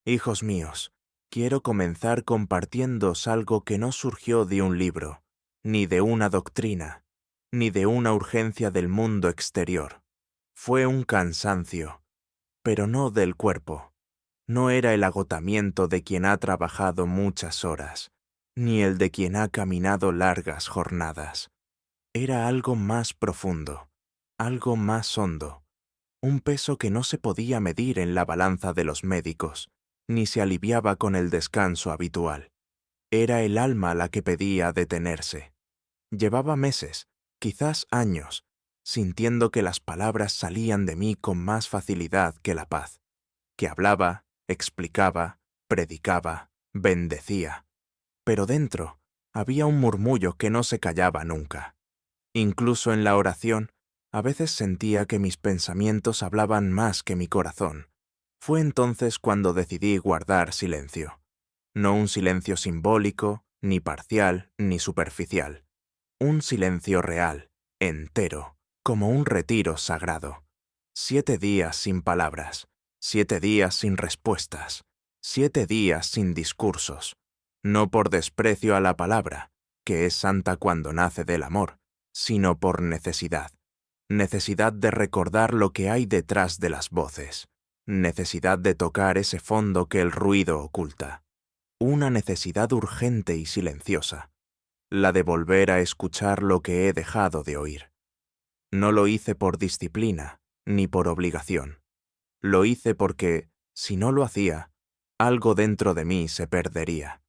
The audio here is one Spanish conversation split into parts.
Hijos míos, quiero comenzar compartiéndoos algo que no surgió de un libro, ni de una doctrina, ni de una urgencia del mundo exterior. Fue un cansancio, pero no del cuerpo. No era el agotamiento de quien ha trabajado muchas horas, ni el de quien ha caminado largas jornadas. Era algo más profundo, algo más hondo, un peso que no se podía medir en la balanza de los médicos, ni se aliviaba con el descanso habitual. Era el alma la que pedía detenerse. Llevaba meses, quizás años, sintiendo que las palabras salían de mí con más facilidad que la paz, que hablaba, explicaba, predicaba, bendecía. Pero dentro había un murmullo que no se callaba nunca. Incluso en la oración, a veces sentía que mis pensamientos hablaban más que mi corazón. Fue entonces cuando decidí guardar silencio. No un silencio simbólico, ni parcial, ni superficial. Un silencio real, entero, como un retiro sagrado. 7 días sin palabras, 7 días sin respuestas, 7 días sin discursos. No por desprecio a la palabra, que es santa cuando nace del amor, sino por necesidad. Necesidad de recordar lo que hay detrás de las voces. Necesidad de tocar ese fondo que el ruido oculta. Una necesidad urgente y silenciosa. La de volver a escuchar lo que he dejado de oír. No lo hice por disciplina, ni por obligación. Lo hice porque, si no lo hacía, algo dentro de mí se perdería.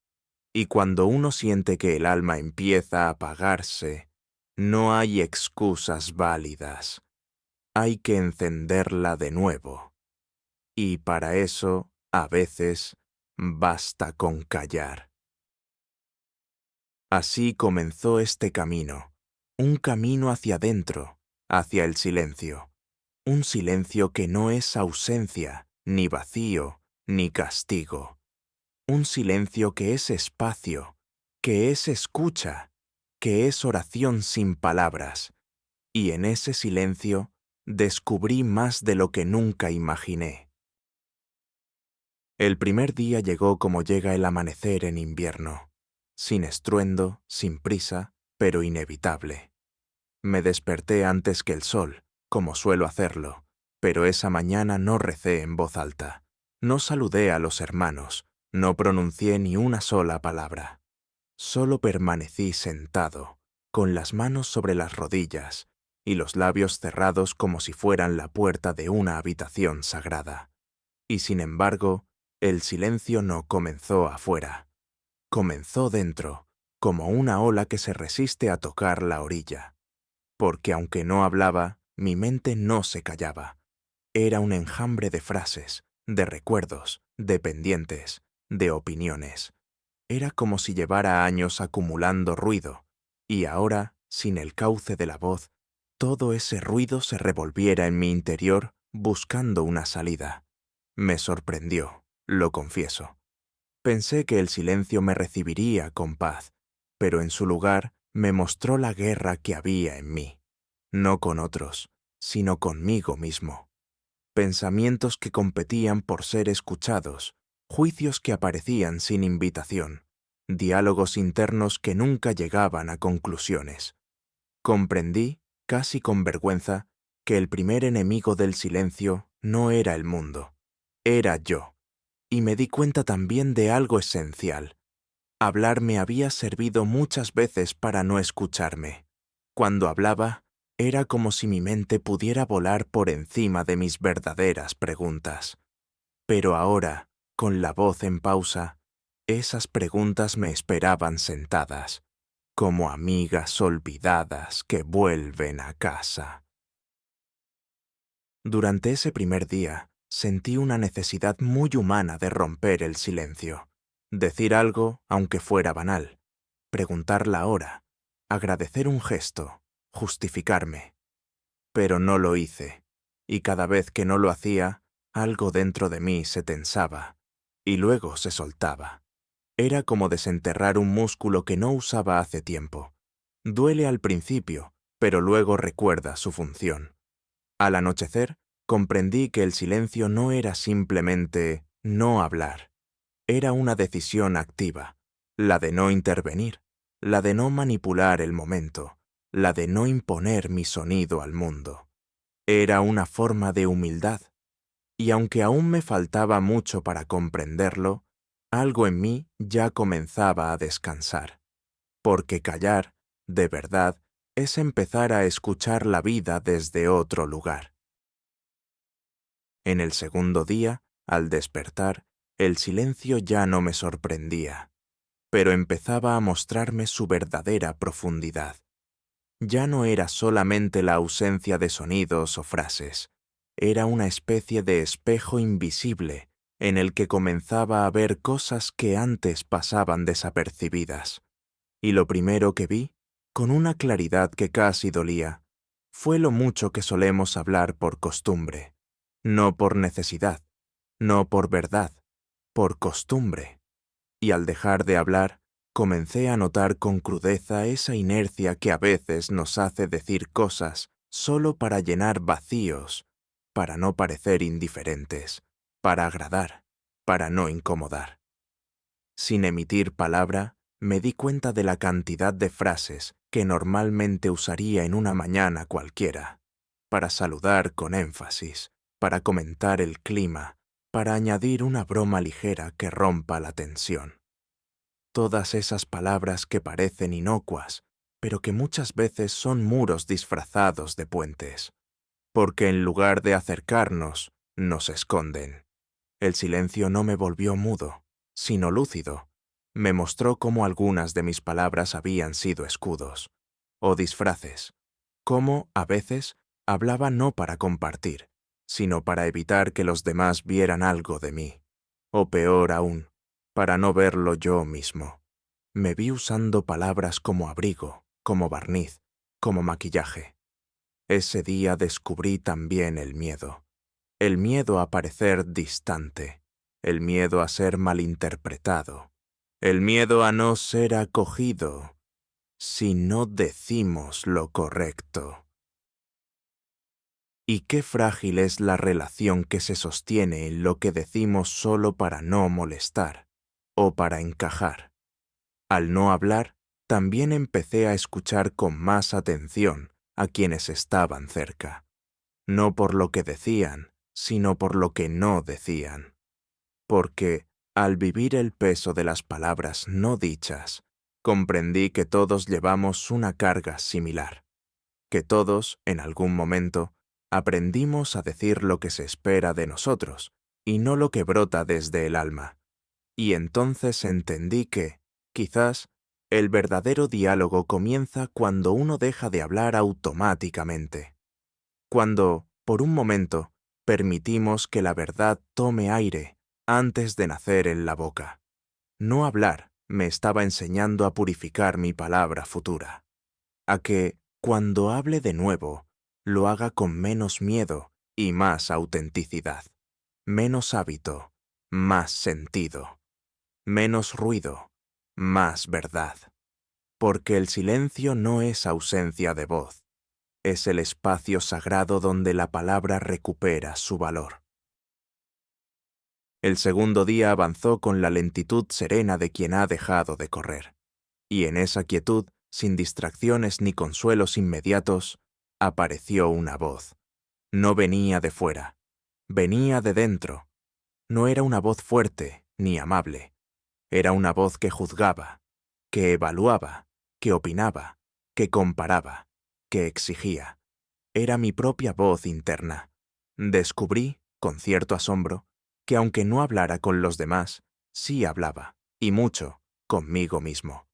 Y cuando uno siente que el alma empieza a apagarse, no hay excusas válidas. Hay que encenderla de nuevo. Y para eso, a veces, basta con callar. Así comenzó este camino, un camino hacia adentro, hacia el silencio. Un silencio que no es ausencia, ni vacío, ni castigo. Un silencio que es espacio, que es escucha, que es oración sin palabras. Y en ese silencio descubrí más de lo que nunca imaginé. El primer día llegó como llega el amanecer en invierno, sin estruendo, sin prisa, pero inevitable. Me desperté antes que el sol, como suelo hacerlo, pero esa mañana no recé en voz alta, no saludé a los hermanos, no pronuncié ni una sola palabra. Solo permanecí sentado, con las manos sobre las rodillas y los labios cerrados como si fueran la puerta de una habitación sagrada. Y sin embargo, el silencio no comenzó afuera. Comenzó dentro, como una ola que se resiste a tocar la orilla. Porque aunque no hablaba, mi mente no se callaba. Era un enjambre de frases, de recuerdos, de pendientes, de opiniones. Era como si llevara años acumulando ruido, y ahora, sin el cauce de la voz, todo ese ruido se revolviera en mi interior buscando una salida. Me sorprendió, lo confieso. Pensé que el silencio me recibiría con paz, pero en su lugar me mostró la guerra que había en mí, no con otros, sino conmigo mismo. Pensamientos que competían por ser escuchados, juicios que aparecían sin invitación, diálogos internos que nunca llegaban a conclusiones. Comprendí, casi con vergüenza, que el primer enemigo del silencio no era el mundo, era yo. Y me di cuenta también de algo esencial. Hablar me había servido muchas veces para no escucharme. Cuando hablaba, era como si mi mente pudiera volar por encima de mis verdaderas preguntas. Pero ahora, con la voz en pausa, esas preguntas me esperaban sentadas, como amigas olvidadas que vuelven a casa. Durante ese primer día, sentí una necesidad muy humana de romper el silencio. Decir algo, aunque fuera banal. Preguntar la hora. Agradecer un gesto. Justificarme. Pero no lo hice. Y cada vez que no lo hacía, algo dentro de mí se tensaba. Y luego se soltaba. Era como desenterrar un músculo que no usaba hace tiempo. Duele al principio, pero luego recuerda su función. Al anochecer, comprendí que el silencio no era simplemente No hablar. Era una decisión activa, la de no intervenir, la de no manipular el momento, la de no imponer mi sonido al mundo. Era una forma de humildad, y aunque aún me faltaba mucho para comprenderlo, algo en mí ya comenzaba a descansar. Porque callar, de verdad, es empezar a escuchar la vida desde otro lugar. En el segundo día, al despertar, el silencio ya no me sorprendía, pero empezaba a mostrarme su verdadera profundidad. Ya no era solamente la ausencia de sonidos o frases, era una especie de espejo invisible en el que comenzaba a ver cosas que antes pasaban desapercibidas. Y lo primero que vi, con una claridad que casi dolía, fue lo mucho que solemos hablar por costumbre, no por necesidad, no por verdad, por costumbre. Y al dejar de hablar, comencé a notar con crudeza esa inercia que a veces nos hace decir cosas solo para llenar vacíos, para no parecer indiferentes, para agradar, para no incomodar. Sin emitir palabra, me di cuenta de la cantidad de frases que normalmente usaría en una mañana cualquiera, para saludar con énfasis, para comentar el clima, para añadir una broma ligera que rompa la tensión. Todas esas palabras que parecen inocuas, pero que muchas veces son muros disfrazados de puentes, porque en lugar de acercarnos, nos esconden. El silencio no me volvió mudo, sino lúcido. Me mostró cómo algunas de mis palabras habían sido escudos, o disfraces, cómo, a veces, hablaba no para compartir, sino para evitar que los demás vieran algo de mí, o peor aún, para no verlo yo mismo. Me vi usando palabras como abrigo, como barniz, como maquillaje. Ese día descubrí también el miedo a parecer distante, el miedo a ser malinterpretado, el miedo a no ser acogido si no decimos lo correcto. Y qué frágil es la relación que se sostiene en lo que decimos solo para no molestar o para encajar. Al no hablar, también empecé a escuchar con más atención a quienes estaban cerca, no por lo que decían, sino por lo que no decían. Porque, al vivir el peso de las palabras no dichas, comprendí que todos llevamos una carga similar, que todos, en algún momento, aprendimos a decir lo que se espera de nosotros, y no lo que brota desde el alma. Y entonces entendí que, quizás, el verdadero diálogo comienza cuando uno deja de hablar automáticamente. Cuando, por un momento, permitimos que la verdad tome aire antes de nacer en la boca. No hablar me estaba enseñando a purificar mi palabra futura, a que, cuando hable de nuevo, lo haga con menos miedo y más autenticidad, menos hábito, más sentido, menos ruido, más verdad. Porque el silencio no es ausencia de voz, es el espacio sagrado donde la palabra recupera su valor. El segundo día avanzó con la lentitud serena de quien ha dejado de correr, y en esa quietud, sin distracciones ni consuelos inmediatos, apareció una voz. No venía de fuera, venía de dentro. No era una voz fuerte ni amable, era una voz que juzgaba, que evaluaba, que opinaba, que comparaba, que exigía. Era mi propia voz interna. Descubrí, con cierto asombro, que aunque no hablara con los demás, sí hablaba, y mucho, conmigo mismo.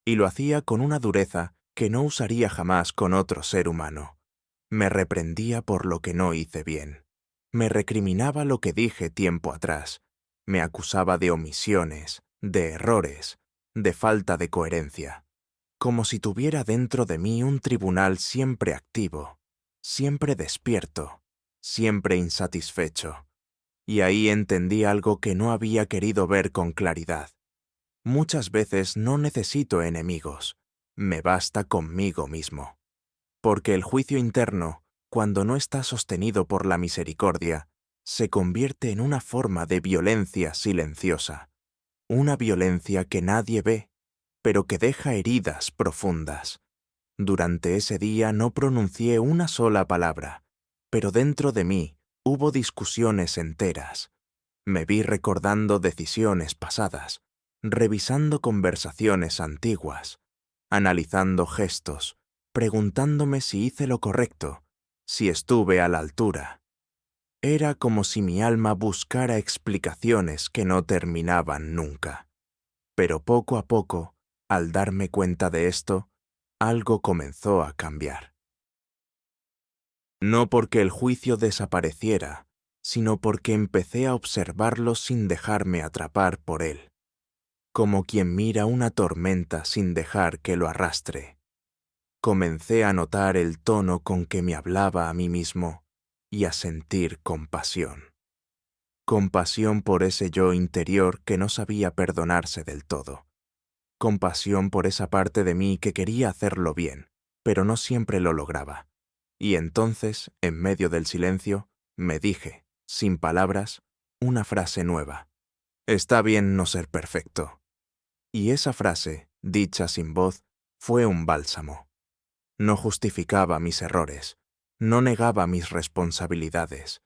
Y lo hacía con una dureza que no usaría jamás con otro ser humano. Me reprendía por lo que no hice bien. Me recriminaba lo que dije tiempo atrás. Me acusaba de omisiones, de errores, de falta de coherencia. Como si tuviera dentro de mí un tribunal siempre activo, siempre despierto, siempre insatisfecho. Y ahí entendí algo que no había querido ver con claridad. Muchas veces no necesito enemigos, me basta conmigo mismo. Porque el juicio interno, cuando no está sostenido por la misericordia, se convierte en una forma de violencia silenciosa, una violencia que nadie ve, pero que deja heridas profundas. Durante ese día no pronuncié una sola palabra, pero dentro de mí hubo discusiones enteras. Me vi recordando decisiones pasadas, revisando conversaciones antiguas, analizando gestos, preguntándome si hice lo correcto, si estuve a la altura. Era como si mi alma buscara explicaciones que no terminaban nunca. Pero poco a poco, al darme cuenta de esto, algo comenzó a cambiar. No porque el juicio desapareciera, sino porque empecé a observarlo sin dejarme atrapar por él, como quien mira una tormenta sin dejar que lo arrastre. Comencé a notar el tono con que me hablaba a mí mismo y a sentir compasión. Compasión por ese yo interior que no sabía perdonarse del todo. Compasión por esa parte de mí que quería hacerlo bien, pero no siempre lo lograba. Y entonces, en medio del silencio, me dije, sin palabras, una frase nueva. Está bien no ser perfecto. Y esa frase, dicha sin voz, fue un bálsamo. No justificaba mis errores, no negaba mis responsabilidades,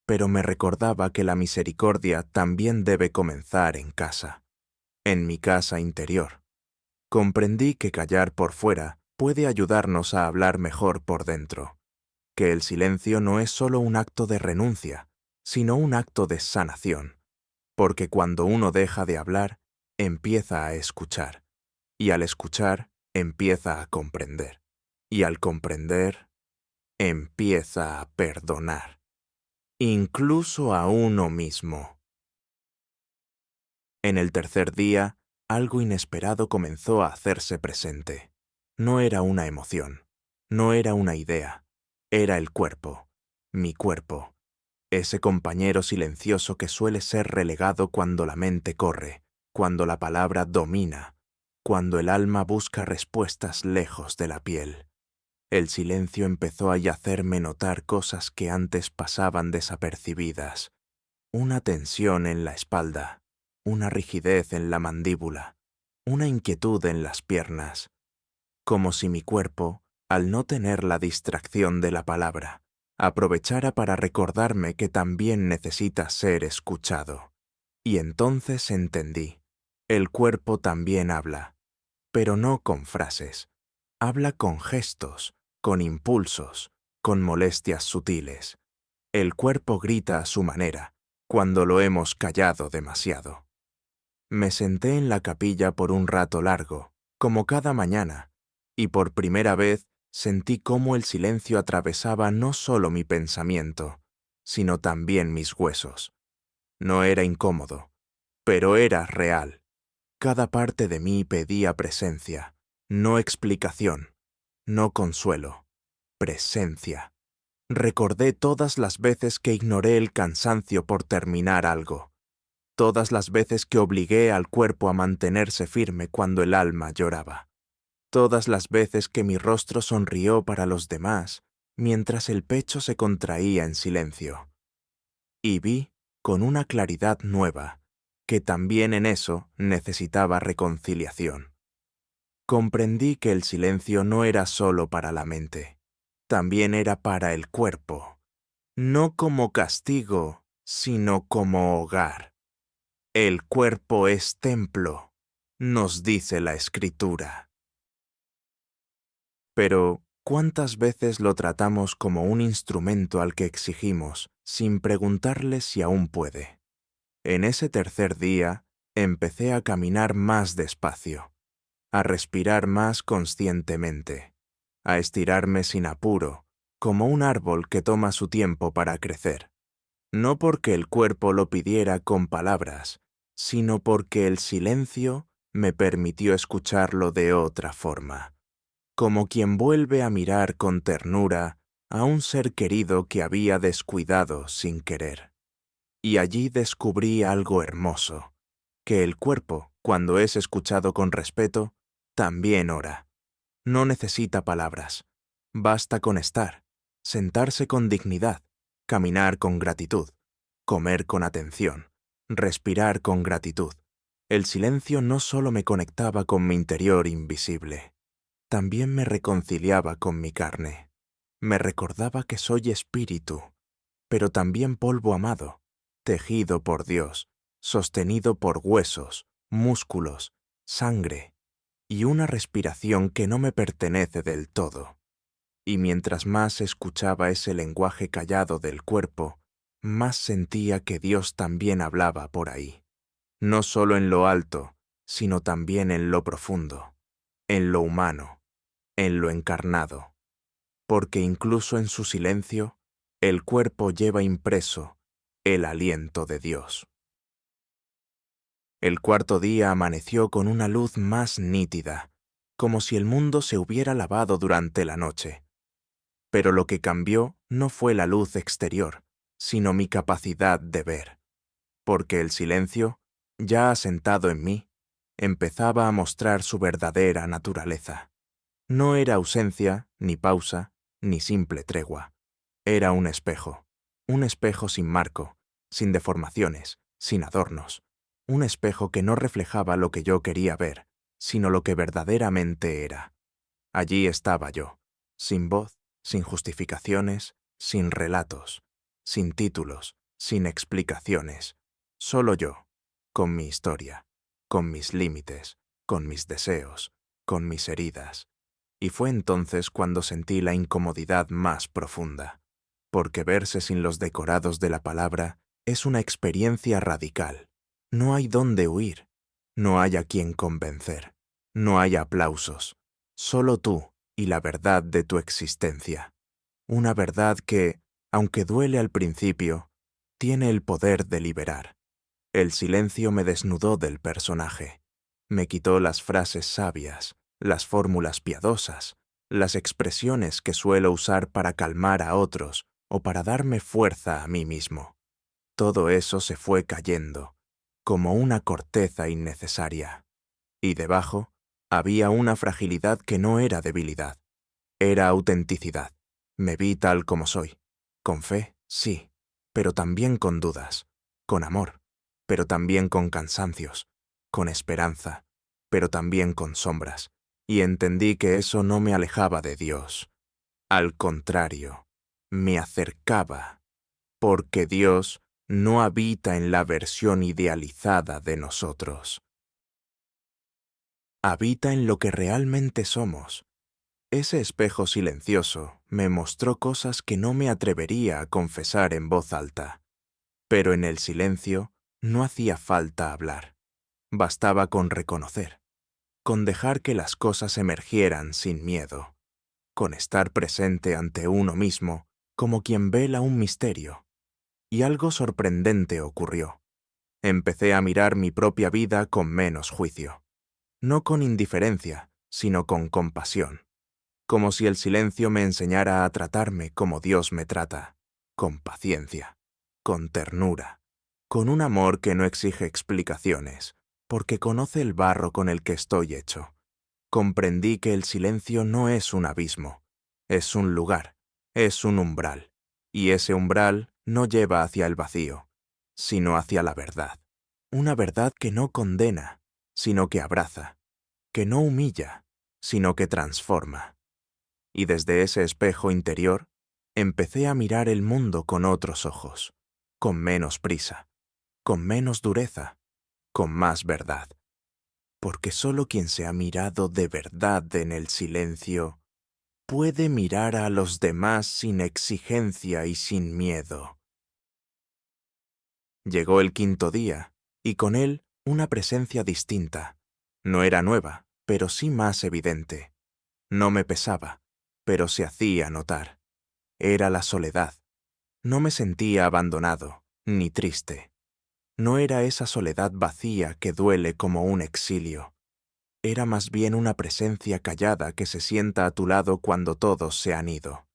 pero me recordaba que la misericordia también debe comenzar en casa, en mi casa interior. Comprendí que callar por fuera puede ayudarnos a hablar mejor por dentro, que el silencio no es solo un acto de renuncia, sino un acto de sanación, porque cuando uno deja de hablar, empieza a escuchar, y al escuchar, empieza a comprender, y al comprender, empieza a perdonar, incluso a uno mismo. En el tercer día, algo inesperado comenzó a hacerse presente. No era una emoción, no era una idea, era el cuerpo, mi cuerpo, ese compañero silencioso que suele ser relegado cuando la mente corre, cuando la palabra domina, cuando el alma busca respuestas lejos de la piel. El silencio empezó a hacerme notar cosas que antes pasaban desapercibidas. Una tensión en la espalda, una rigidez en la mandíbula, una inquietud en las piernas, como si mi cuerpo, al no tener la distracción de la palabra, aprovechara para recordarme que también necesita ser escuchado. Y entonces entendí, el cuerpo también habla, pero no con frases, habla con gestos, con impulsos, con molestias sutiles. El cuerpo grita a su manera, cuando lo hemos callado demasiado. Me senté en la capilla por un rato largo, como cada mañana, y por primera vez sentí cómo el silencio atravesaba no solo mi pensamiento, sino también mis huesos. No era incómodo, pero era real. Cada parte de mí pedía presencia, no explicación, no consuelo, presencia. Recordé todas las veces que ignoré el cansancio por terminar algo, todas las veces que obligué al cuerpo a mantenerse firme cuando el alma lloraba, todas las veces que mi rostro sonrió para los demás mientras el pecho se contraía en silencio. Y vi, con una claridad nueva, que también en eso necesitaba reconciliación. Comprendí que el silencio no era solo para la mente, también era para el cuerpo, no como castigo, sino como hogar. El cuerpo es templo, nos dice la Escritura. Pero, ¿cuántas veces lo tratamos como un instrumento al que exigimos, sin preguntarle si aún puede? En ese tercer día, empecé a caminar más despacio, a respirar más conscientemente, a estirarme sin apuro, como un árbol que toma su tiempo para crecer. No porque el cuerpo lo pidiera con palabras, sino porque el silencio me permitió escucharlo de otra forma, como quien vuelve a mirar con ternura a un ser querido que había descuidado sin querer. Y allí descubrí algo hermoso, que el cuerpo, cuando es escuchado con respeto, también ora. No necesita palabras, basta con estar, sentarse con dignidad, caminar con gratitud, comer con atención, respirar con gratitud. El silencio no solo me conectaba con mi interior invisible, también me reconciliaba con mi carne. Me recordaba que soy espíritu, pero también polvo amado, tejido por Dios, sostenido por huesos, músculos, sangre y una respiración que no me pertenece del todo. Y mientras más escuchaba ese lenguaje callado del cuerpo, más sentía que Dios también hablaba por ahí. No solo en lo alto, sino también en lo profundo, en lo humano, en lo encarnado. Porque incluso en su silencio, el cuerpo lleva impreso el aliento de Dios. El cuarto día amaneció con una luz más nítida, como si el mundo se hubiera lavado durante la noche. Pero lo que cambió no fue la luz exterior, sino mi capacidad de ver, porque el silencio, ya asentado en mí, empezaba a mostrar su verdadera naturaleza. No era ausencia, ni pausa, ni simple tregua. Era un espejo sin marco, sin deformaciones, sin adornos. Un espejo que no reflejaba lo que yo quería ver, sino lo que verdaderamente era. Allí estaba yo, sin voz, sin justificaciones, sin relatos, sin títulos, sin explicaciones. Solo yo, con mi historia, con mis límites, con mis deseos, con mis heridas. Y fue entonces cuando sentí la incomodidad más profunda, porque verse sin los decorados de la palabra es una experiencia radical. No hay dónde huir, no hay a quien convencer, no hay aplausos, solo tú y la verdad de tu existencia. Una verdad que, aunque duele al principio, tiene el poder de liberar. El silencio me desnudó del personaje, me quitó las frases sabias, las fórmulas piadosas, las expresiones que suelo usar para calmar a otros o para darme fuerza a mí mismo. Todo eso se fue cayendo, como una corteza innecesaria. Y debajo había una fragilidad que no era debilidad, era autenticidad. Me vi tal como soy, con fe, sí, pero también con dudas, con amor, pero también con cansancios, con esperanza, pero también con sombras, y entendí que eso no me alejaba de Dios. Al contrario, me acercaba, porque Dios no habita en la versión idealizada de nosotros. Habita en lo que realmente somos. Ese espejo silencioso me mostró cosas que no me atrevería a confesar en voz alta. Pero en el silencio no hacía falta hablar. Bastaba con reconocer, con dejar que las cosas emergieran sin miedo, con estar presente ante uno mismo como quien vela un misterio. Y algo sorprendente ocurrió. Empecé a mirar mi propia vida con menos juicio. No con indiferencia, sino con compasión. Como si el silencio me enseñara a tratarme como Dios me trata, con paciencia, con ternura, con un amor que no exige explicaciones, porque conoce el barro con el que estoy hecho. Comprendí que el silencio no es un abismo, es un lugar, es un umbral, y ese umbral no lleva hacia el vacío, sino hacia la verdad. Una verdad que no condena, sino que abraza, que no humilla, sino que transforma. Y desde ese espejo interior, empecé a mirar el mundo con otros ojos, con menos prisa, con menos dureza, con más verdad. Porque solo quien se ha mirado de verdad en el silencio puede mirar a los demás sin exigencia y sin miedo. Llegó el quinto día, y con él una presencia distinta. No era nueva, pero sí más evidente. No me pesaba, pero se hacía notar. Era la soledad. No me sentía abandonado, ni triste. No era esa soledad vacía que duele como un exilio. Era más bien una presencia callada que se sienta a tu lado cuando todos se han ido.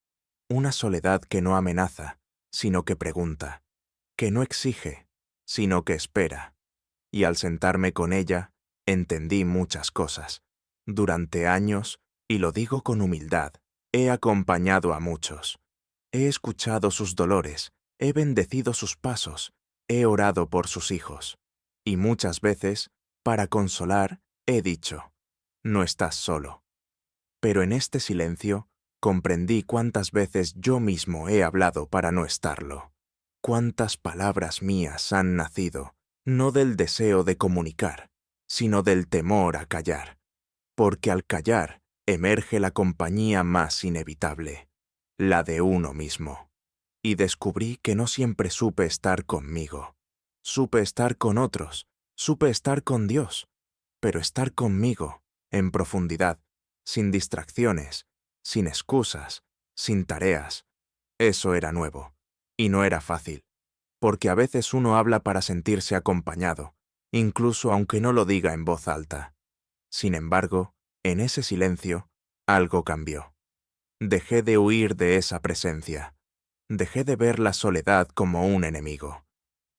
Una soledad que no amenaza, sino que pregunta, que no exige, sino que espera. Y al sentarme con ella, entendí muchas cosas. Durante años, y lo digo con humildad, he acompañado a muchos. He escuchado sus dolores, he bendecido sus pasos, he orado por sus hijos, y muchas veces, para consolar, he dicho, no estás solo. Pero en este silencio, comprendí cuántas veces yo mismo he hablado para no estarlo. Cuántas palabras mías han nacido, no del deseo de comunicar, sino del temor a callar. Porque al callar emerge la compañía más inevitable, la de uno mismo. Y descubrí que no siempre supe estar conmigo. Supe estar con otros, supe estar con Dios, pero estar conmigo, en profundidad, sin distracciones, sin excusas, sin tareas, eso era nuevo, y no era fácil, porque a veces uno habla para sentirse acompañado, incluso aunque no lo diga en voz alta. Sin embargo, en ese silencio, algo cambió. Dejé de huir de esa presencia. Dejé de ver la soledad como un enemigo,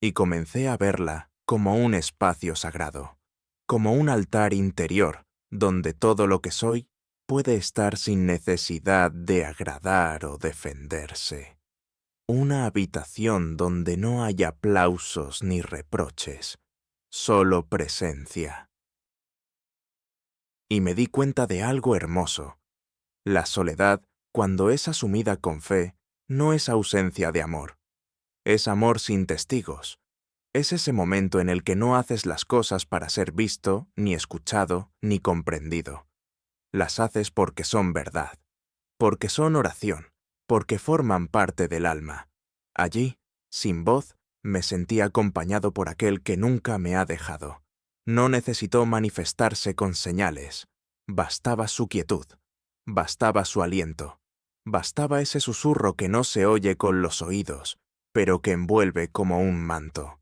y comencé a verla como un espacio sagrado, como un altar interior donde todo lo que soy puede estar sin necesidad de agradar o defenderse. Una habitación donde no hay aplausos ni reproches, solo presencia. Y me di cuenta de algo hermoso. La soledad, cuando es asumida con fe, no es ausencia de amor. Es amor sin testigos. Es ese momento en el que no haces las cosas para ser visto, ni escuchado, ni comprendido. Las haces porque son verdad, porque son oración, porque forman parte del alma. Allí, sin voz, me sentí acompañado por aquel que nunca me ha dejado. No necesitó manifestarse con señales. Bastaba su quietud, bastaba su aliento, bastaba ese susurro que no se oye con los oídos, pero que envuelve como un manto.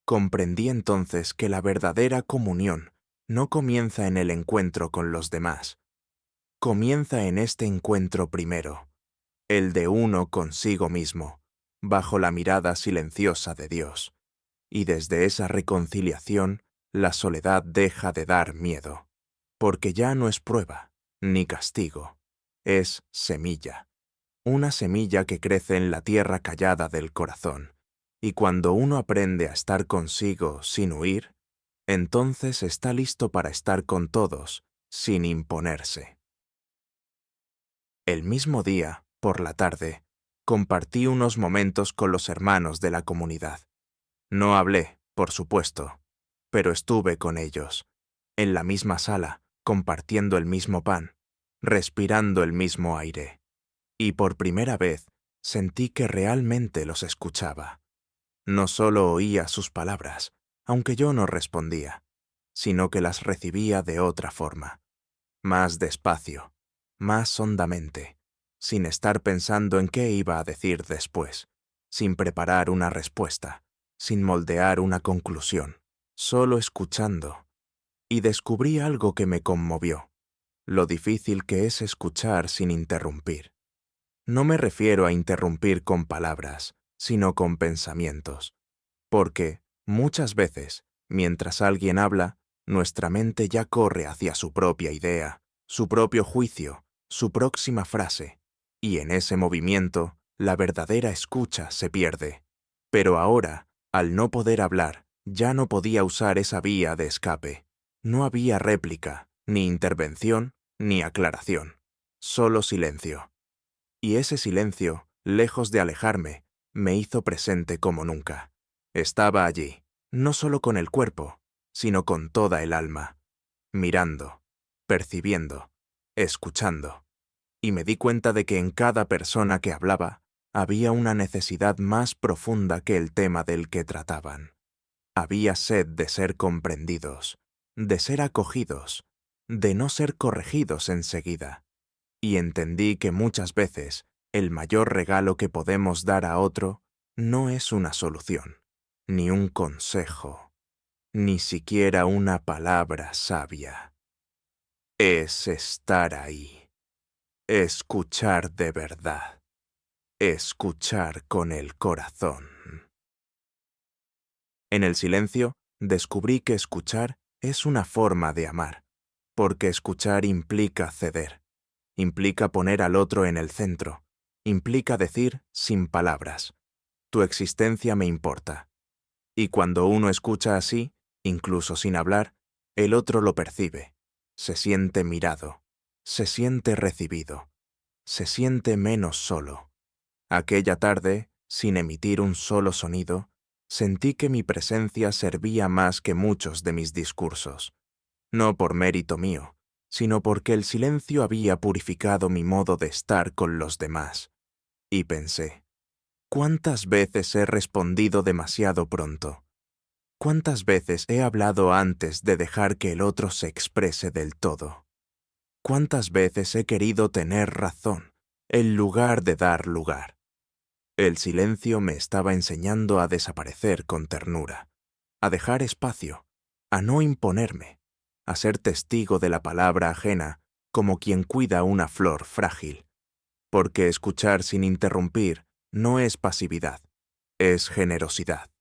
Comprendí entonces que la verdadera comunión no comienza en el encuentro con los demás. Comienza en este encuentro primero, el de uno consigo mismo, bajo la mirada silenciosa de Dios. Y desde esa reconciliación, la soledad deja de dar miedo, porque ya no es prueba, ni castigo, es semilla. Una semilla que crece en la tierra callada del corazón. Y cuando uno aprende a estar consigo sin huir, entonces está listo para estar con todos, sin imponerse. El mismo día, por la tarde, compartí unos momentos con los hermanos de la comunidad. No hablé, por supuesto, pero estuve con ellos, en la misma sala, compartiendo el mismo pan, respirando el mismo aire. Y por primera vez sentí que realmente los escuchaba. No solo oía sus palabras, aunque yo no respondía, sino que las recibía de otra forma, más despacio, más hondamente, sin estar pensando en qué iba a decir después, sin preparar una respuesta, sin moldear una conclusión, solo escuchando. Y descubrí algo que me conmovió, lo difícil que es escuchar sin interrumpir. No me refiero a interrumpir con palabras, sino con pensamientos, porque, muchas veces, mientras alguien habla, nuestra mente ya corre hacia su propia idea, su propio juicio, su próxima frase, y en ese movimiento, la verdadera escucha se pierde. Pero ahora, al no poder hablar, ya no podía usar esa vía de escape. No había réplica, ni intervención, ni aclaración, solo silencio. Y ese silencio, lejos de alejarme, me hizo presente como nunca. Estaba allí, no solo con el cuerpo, sino con toda el alma, mirando, percibiendo, escuchando. Y me di cuenta de que en cada persona que hablaba había una necesidad más profunda que el tema del que trataban. Había sed de ser comprendidos, de ser acogidos, de no ser corregidos enseguida. Y entendí que muchas veces el mayor regalo que podemos dar a otro no es una solución, ni un consejo, ni siquiera una palabra sabia. Es estar ahí, escuchar de verdad, escuchar con el corazón. En el silencio, descubrí que escuchar es una forma de amar, porque escuchar implica ceder. Implica poner al otro en el centro. Implica decir sin palabras: tu existencia me importa, Y cuando uno escucha así, incluso sin hablar, el otro lo percibe, se siente mirado, se siente recibido, se siente menos solo. Aquella tarde, sin emitir un solo sonido, sentí que mi presencia servía más que muchos de mis discursos, no por mérito mío, sino porque el silencio había purificado mi modo de estar con los demás. Y pensé, ¿cuántas veces he respondido demasiado pronto? ¿Cuántas veces he hablado antes de dejar que el otro se exprese del todo? ¿Cuántas veces he querido tener razón, en lugar de dar lugar? El silencio me estaba enseñando a desaparecer con ternura, a dejar espacio, a no imponerme, a ser testigo de la palabra ajena como quien cuida una flor frágil. Porque escuchar sin interrumpir no es pasividad, es generosidad,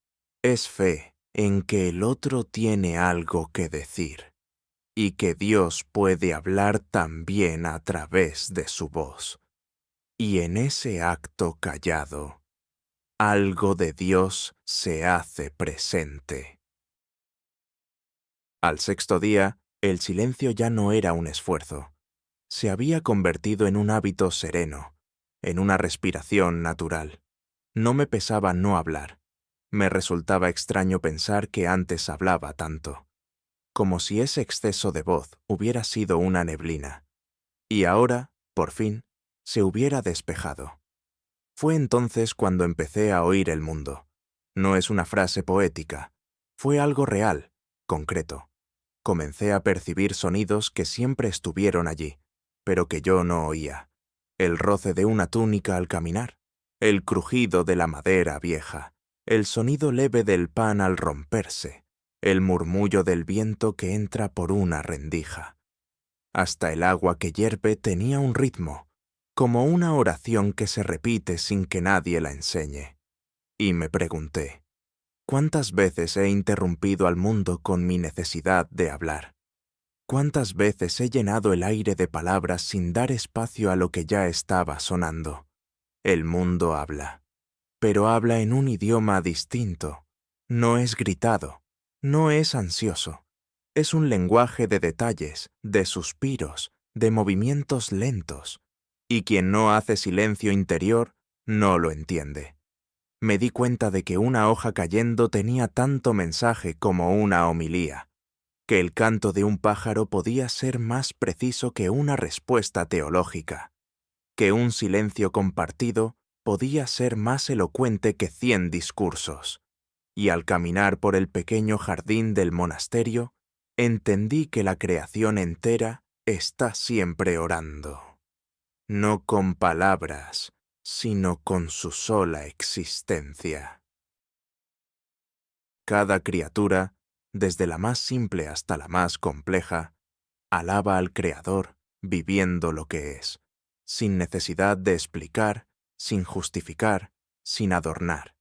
es fe en que el otro tiene algo que decir y que Dios puede hablar también a través de su voz. Y en ese acto callado, algo de Dios se hace presente. Al sexto día, el silencio ya no era un esfuerzo. Se había convertido en un hábito sereno, en una respiración natural. No me pesaba no hablar. Me resultaba extraño pensar que antes hablaba tanto, como si ese exceso de voz hubiera sido una neblina. Y ahora, por fin, se hubiera despejado. Fue entonces cuando empecé a oír el mundo. No es una frase poética, fue algo real, concreto. Comencé a percibir sonidos que siempre estuvieron allí, pero que yo no oía. El roce de una túnica al caminar, el crujido de la madera vieja, el sonido leve del pan al romperse, el murmullo del viento que entra por una rendija. Hasta el agua que hierve tenía un ritmo, como una oración que se repite sin que nadie la enseñe. Y me pregunté, ¿cuántas veces he interrumpido al mundo con mi necesidad de hablar? ¿Cuántas veces he llenado el aire de palabras sin dar espacio a lo que ya estaba sonando? El mundo habla, pero habla en un idioma distinto. No es gritado, no es ansioso. Es un lenguaje de detalles, de suspiros, de movimientos lentos. Y quien no hace silencio interior, no lo entiende. Me di cuenta de que una hoja cayendo tenía tanto mensaje como una homilía, que el canto de un pájaro podía ser más preciso que una respuesta teológica, que un silencio compartido podía ser más elocuente que 100 discursos. Y al caminar por el pequeño jardín del monasterio, entendí que la creación entera está siempre orando, no con palabras, sino con su sola existencia. Cada criatura, desde la más simple hasta la más compleja, alaba al Creador viviendo lo que es, sin necesidad de explicar, sin justificar, sin adornar.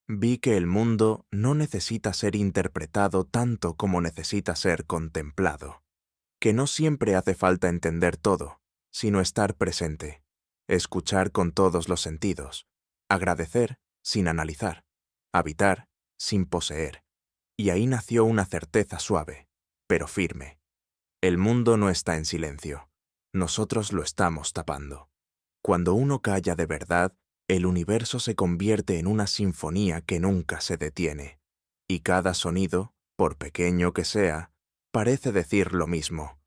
Vi que el mundo no necesita ser interpretado tanto como necesita ser contemplado, que no siempre hace falta entender todo, sino estar presente, escuchar con todos los sentidos, agradecer sin analizar, habitar sin poseer. Y ahí nació una certeza suave, pero firme. El mundo no está en silencio, nosotros lo estamos tapando. Cuando uno calla de verdad, el universo se convierte en una sinfonía que nunca se detiene, y cada sonido, por pequeño que sea, parece decir lo mismo.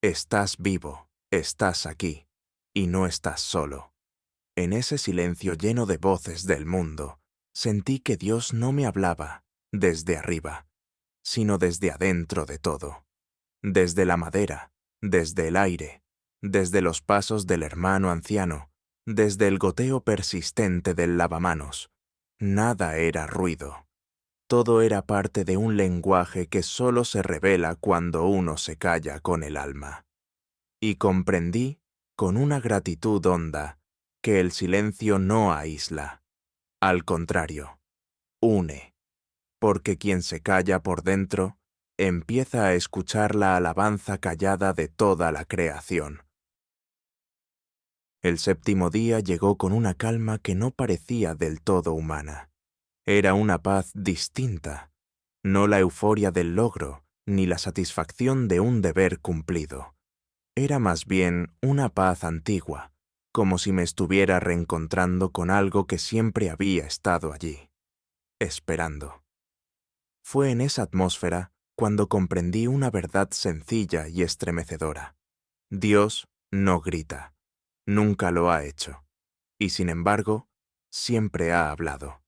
Estás vivo, estás aquí, y no estás solo. En ese silencio lleno de voces del mundo, sentí que Dios no me hablaba desde arriba, sino desde adentro de todo, desde la madera, desde el aire, desde los pasos del hermano anciano, desde el goteo persistente del lavamanos. Nada era ruido. Todo era parte de un lenguaje que solo se revela cuando uno se calla con el alma. Y comprendí, con una gratitud honda, que el silencio no aísla. Al contrario, une, porque quien se calla por dentro empieza a escuchar la alabanza callada de toda la creación. El séptimo día llegó con una calma que no parecía del todo humana. Era una paz distinta, no la euforia del logro ni la satisfacción de un deber cumplido. Era más bien una paz antigua, como si me estuviera reencontrando con algo que siempre había estado allí, esperando. Fue en esa atmósfera cuando comprendí una verdad sencilla y estremecedora. Dios no grita, nunca lo ha hecho, y sin embargo, siempre ha hablado.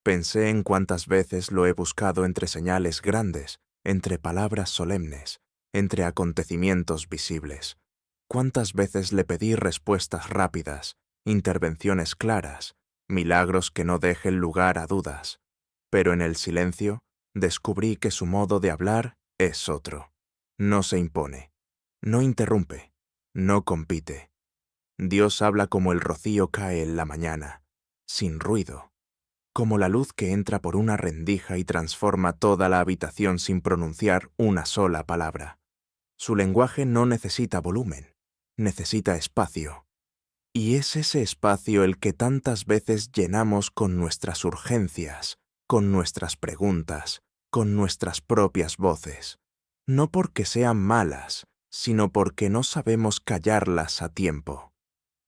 Pensé en cuántas veces lo he buscado entre señales grandes, entre palabras solemnes, entre acontecimientos visibles. Cuántas veces le pedí respuestas rápidas, intervenciones claras, milagros que no dejen lugar a dudas. Pero en el silencio descubrí que su modo de hablar es otro. No se impone, no interrumpe, no compite. Dios habla como el rocío cae en la mañana, sin ruido, como la luz que entra por una rendija y transforma toda la habitación sin pronunciar una sola palabra. Su lenguaje no necesita volumen, necesita espacio. Y es ese espacio el que tantas veces llenamos con nuestras urgencias, con nuestras preguntas, con nuestras propias voces. No porque sean malas, sino porque no sabemos callarlas a tiempo.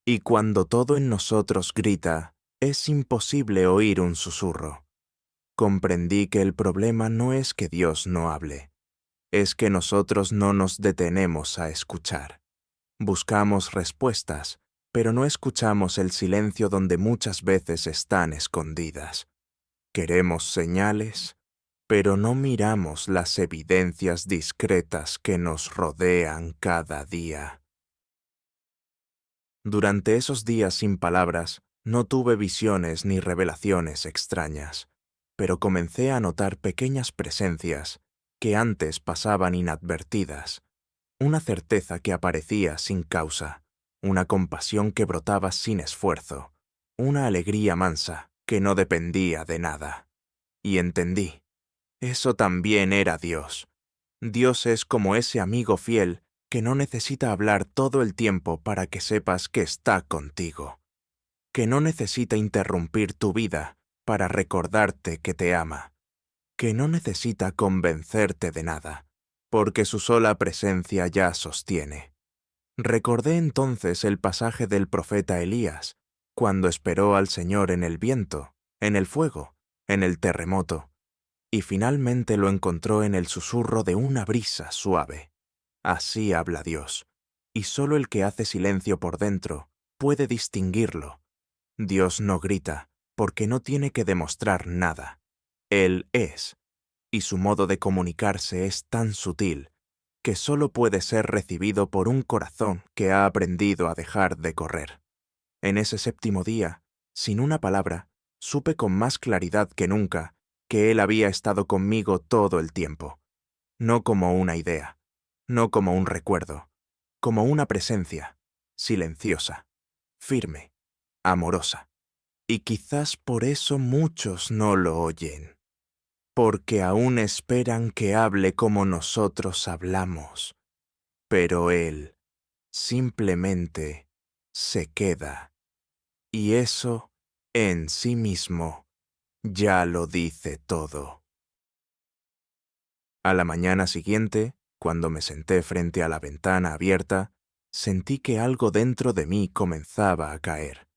Y cuando todo en nosotros grita, es imposible oír un susurro. Comprendí que el problema no es que Dios no hable, es que nosotros no nos detenemos a escuchar. Buscamos respuestas, pero no escuchamos el silencio donde muchas veces están escondidas. Queremos señales, pero no miramos las evidencias discretas que nos rodean cada día. Durante esos días sin palabras, no tuve visiones ni revelaciones extrañas, pero comencé a notar pequeñas presencias que antes pasaban inadvertidas, una certeza que aparecía sin causa, una compasión que brotaba sin esfuerzo, una alegría mansa que no dependía de nada. Y entendí, eso también era Dios. Dios es como ese amigo fiel que no necesita hablar todo el tiempo para que sepas que está contigo, que no necesita interrumpir tu vida para recordarte que te ama, que no necesita convencerte de nada, porque su sola presencia ya sostiene. Recordé entonces el pasaje del profeta Elías, cuando esperó al Señor en el viento, en el fuego, en el terremoto, y finalmente lo encontró en el susurro de una brisa suave. Así habla Dios, y solo el que hace silencio por dentro puede distinguirlo. Dios no grita, porque no tiene que demostrar nada. Él es, y su modo de comunicarse es tan sutil que solo puede ser recibido por un corazón que ha aprendido a dejar de correr. En ese séptimo día, sin una palabra, supe con más claridad que nunca que Él había estado conmigo todo el tiempo, no como una idea, no como un recuerdo, como una presencia, silenciosa, firme, amorosa. Y quizás por eso muchos no lo oyen, porque aún esperan que hable como nosotros hablamos, pero Él simplemente se queda, y eso, en sí mismo, ya lo dice todo. A la mañana siguiente, cuando me senté frente a la ventana abierta, sentí que algo dentro de mí comenzaba a caer.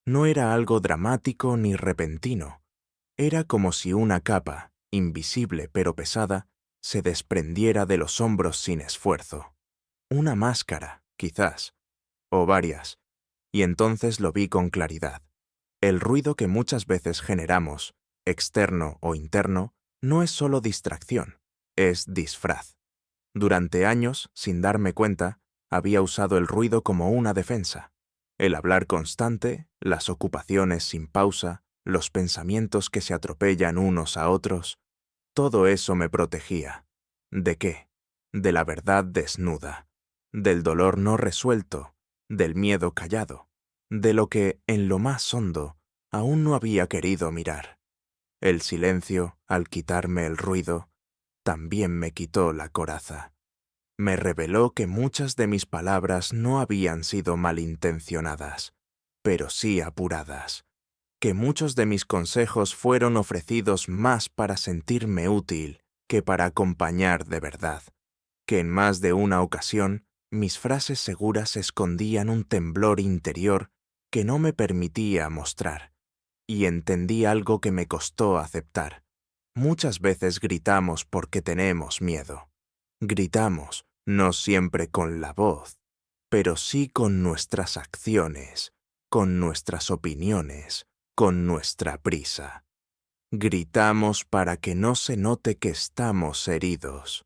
No era algo dramático ni repentino. Era como si una capa, invisible pero pesada, se desprendiera de los hombros sin esfuerzo. Una máscara, quizás, o varias, y entonces lo vi con claridad. El ruido que muchas veces generamos, externo o interno, no es solo distracción, es disfraz. Durante años, sin darme cuenta, había usado el ruido como una defensa. El hablar constante, las ocupaciones sin pausa, los pensamientos que se atropellan unos a otros, todo eso me protegía. ¿De qué? De la verdad desnuda, del dolor no resuelto, del miedo callado, de lo que, en lo más hondo, aún no había querido mirar. El silencio, al quitarme el ruido, también me quitó la coraza. Me reveló que muchas de mis palabras no habían sido malintencionadas, pero sí apuradas, que muchos de mis consejos fueron ofrecidos más para sentirme útil que para acompañar de verdad, que en más de una ocasión mis frases seguras escondían un temblor interior que no me permitía mostrar, y entendí algo que me costó aceptar. Muchas veces gritamos porque tenemos miedo. Gritamos, no siempre con la voz, pero sí con nuestras acciones, con nuestras opiniones, con nuestra prisa. Gritamos para que no se note que estamos heridos.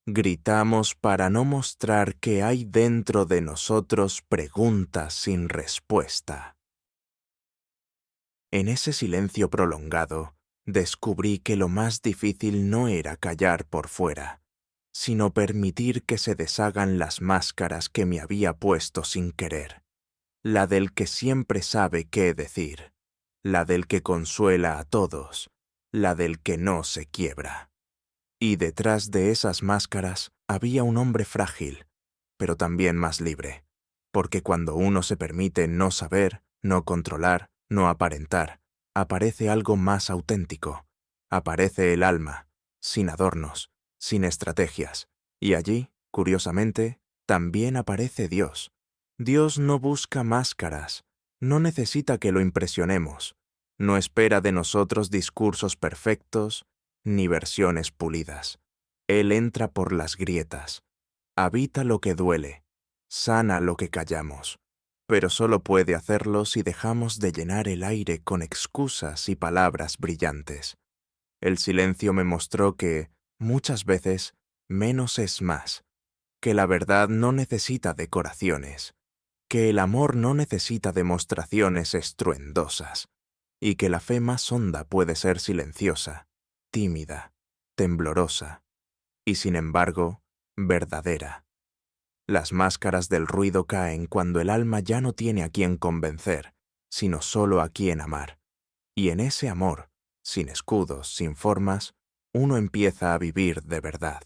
Gritamos para no mostrar que hay dentro de nosotros preguntas sin respuesta. En ese silencio prolongado, descubrí que lo más difícil no era callar por fuera, sino permitir que se deshagan las máscaras que me había puesto sin querer. La del que siempre sabe qué decir, la del que consuela a todos, la del que no se quiebra. Y detrás de esas máscaras había un hombre frágil, pero también más libre, porque cuando uno se permite no saber, no controlar, no aparentar, aparece algo más auténtico, aparece el alma, sin adornos, sin estrategias, y allí, curiosamente, también aparece Dios. Dios no busca máscaras, no necesita que lo impresionemos, no espera de nosotros discursos perfectos ni versiones pulidas. Él entra por las grietas, habita lo que duele, sana lo que callamos, pero solo puede hacerlo si dejamos de llenar el aire con excusas y palabras brillantes. El silencio me mostró que, muchas veces, menos es más, que la verdad no necesita decoraciones, que el amor no necesita demostraciones estruendosas, y que la fe más honda puede ser silenciosa, tímida, temblorosa, y sin embargo, verdadera. Las máscaras del ruido caen cuando el alma ya no tiene a quien convencer, sino solo a quien amar. Y en ese amor, sin escudos, sin formas, uno empieza a vivir de verdad.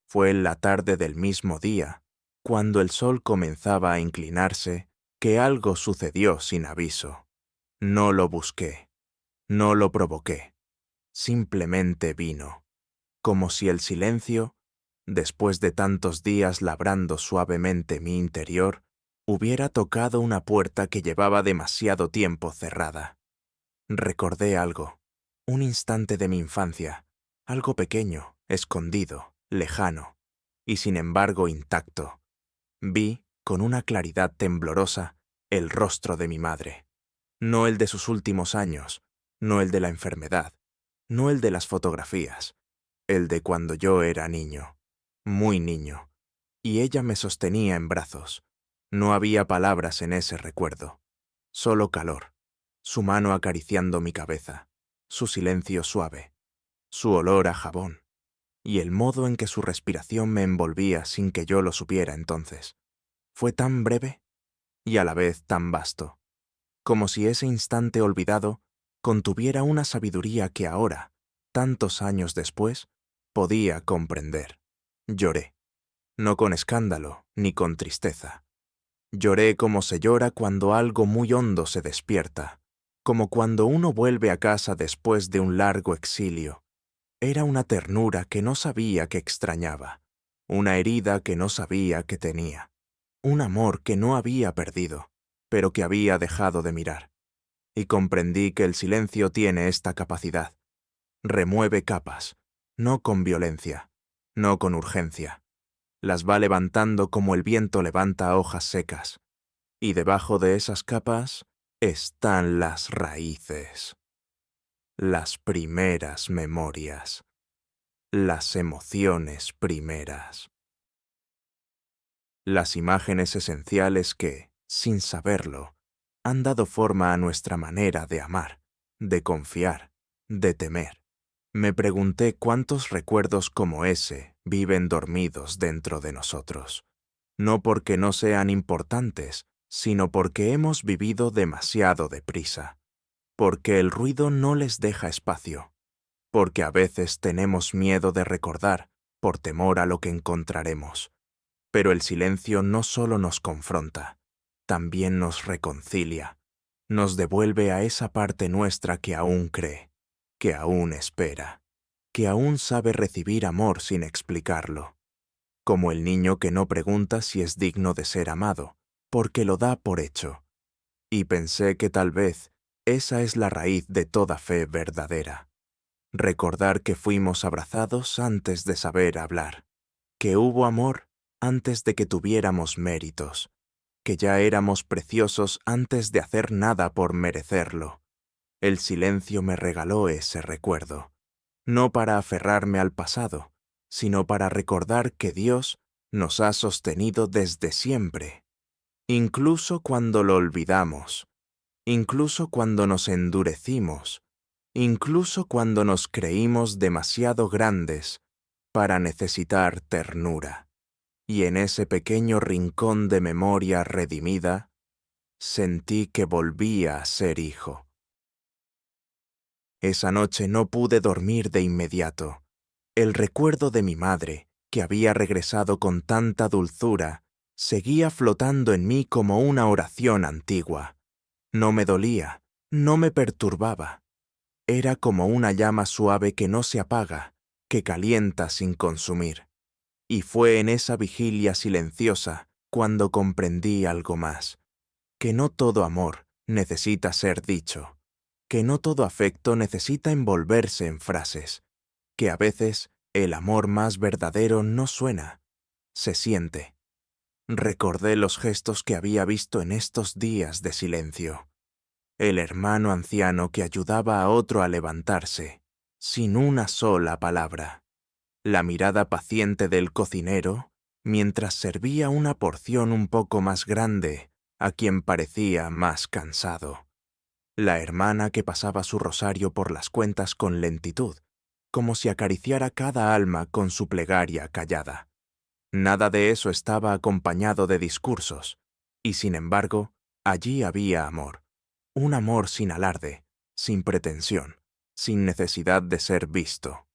Fue en la tarde del mismo día, cuando el sol comenzaba a inclinarse, que algo sucedió sin aviso. No lo busqué, no lo provoqué, simplemente vino, como si el silencio, después de tantos días labrando suavemente mi interior, hubiera tocado una puerta que llevaba demasiado tiempo cerrada. Recordé algo, un instante de mi infancia, algo pequeño, escondido, lejano, y sin embargo intacto. Vi, con una claridad temblorosa, el rostro de mi madre. No el de sus últimos años, no el de la enfermedad, no el de las fotografías, el de cuando yo era niño, muy niño, y ella me sostenía en brazos. No había palabras en ese recuerdo, solo calor, su mano acariciando mi cabeza, su silencio suave, su olor a jabón, y el modo en que su respiración me envolvía sin que yo lo supiera entonces. Fue tan breve y a la vez tan vasto, como si ese instante olvidado contuviera una sabiduría que ahora, tantos años después, podía comprender. Lloré, no con escándalo ni con tristeza. Lloré como se llora cuando algo muy hondo se despierta, como cuando uno vuelve a casa después de un largo exilio. Era una ternura que no sabía que extrañaba, una herida que no sabía que tenía, un amor que no había perdido, pero que había dejado de mirar. Y comprendí que el silencio tiene esta capacidad. Remueve capas, no con violencia, no con urgencia. Las va levantando como el viento levanta hojas secas. Y debajo de esas capas están las raíces, las primeras memorias, las emociones primeras. Las imágenes esenciales que, sin saberlo, han dado forma a nuestra manera de amar, de confiar, de temer. Me pregunté cuántos recuerdos como ese viven dormidos dentro de nosotros, no porque no sean importantes, sino porque hemos vivido demasiado deprisa, porque el ruido no les deja espacio, porque a veces tenemos miedo de recordar por temor a lo que encontraremos. Pero el silencio no solo nos confronta, también nos reconcilia, Nos devuelve a esa parte nuestra que aún cree, que aún espera, que aún sabe recibir amor sin explicarlo, como el niño que no pregunta si es digno de ser amado, porque lo da por hecho. Y pensé que tal vez esa es la raíz de toda fe verdadera. Recordar que fuimos abrazados antes de saber hablar, que hubo amor antes de que tuviéramos méritos, que ya éramos preciosos antes de hacer nada por merecerlo. El silencio me regaló ese recuerdo, no para aferrarme al pasado, sino para recordar que Dios nos ha sostenido desde siempre, incluso cuando lo olvidamos, incluso cuando nos endurecimos, incluso cuando nos creímos demasiado grandes para necesitar ternura. Y en ese pequeño rincón de memoria redimida, sentí que volvía a ser hijo. Esa noche no pude dormir de inmediato. El recuerdo de mi madre, que había regresado con tanta dulzura, seguía flotando en mí como una oración antigua. No me dolía, no me perturbaba. Era como una llama suave que no se apaga, que calienta sin consumir. Y fue en esa vigilia silenciosa cuando comprendí algo más, que no todo amor necesita ser dicho, que no todo afecto necesita envolverse en frases, que a veces el amor más verdadero no suena, se siente. Recordé los gestos que había visto en estos días de silencio. El hermano anciano que ayudaba a otro a levantarse, sin una sola palabra. La mirada paciente del cocinero, mientras servía una porción un poco más grande a quien parecía más cansado. La hermana que pasaba su rosario por las cuentas con lentitud, como si acariciara cada alma con su plegaria callada. Nada de eso estaba acompañado de discursos, y sin embargo, allí había amor. Un amor sin alarde, sin pretensión, sin necesidad de ser visto.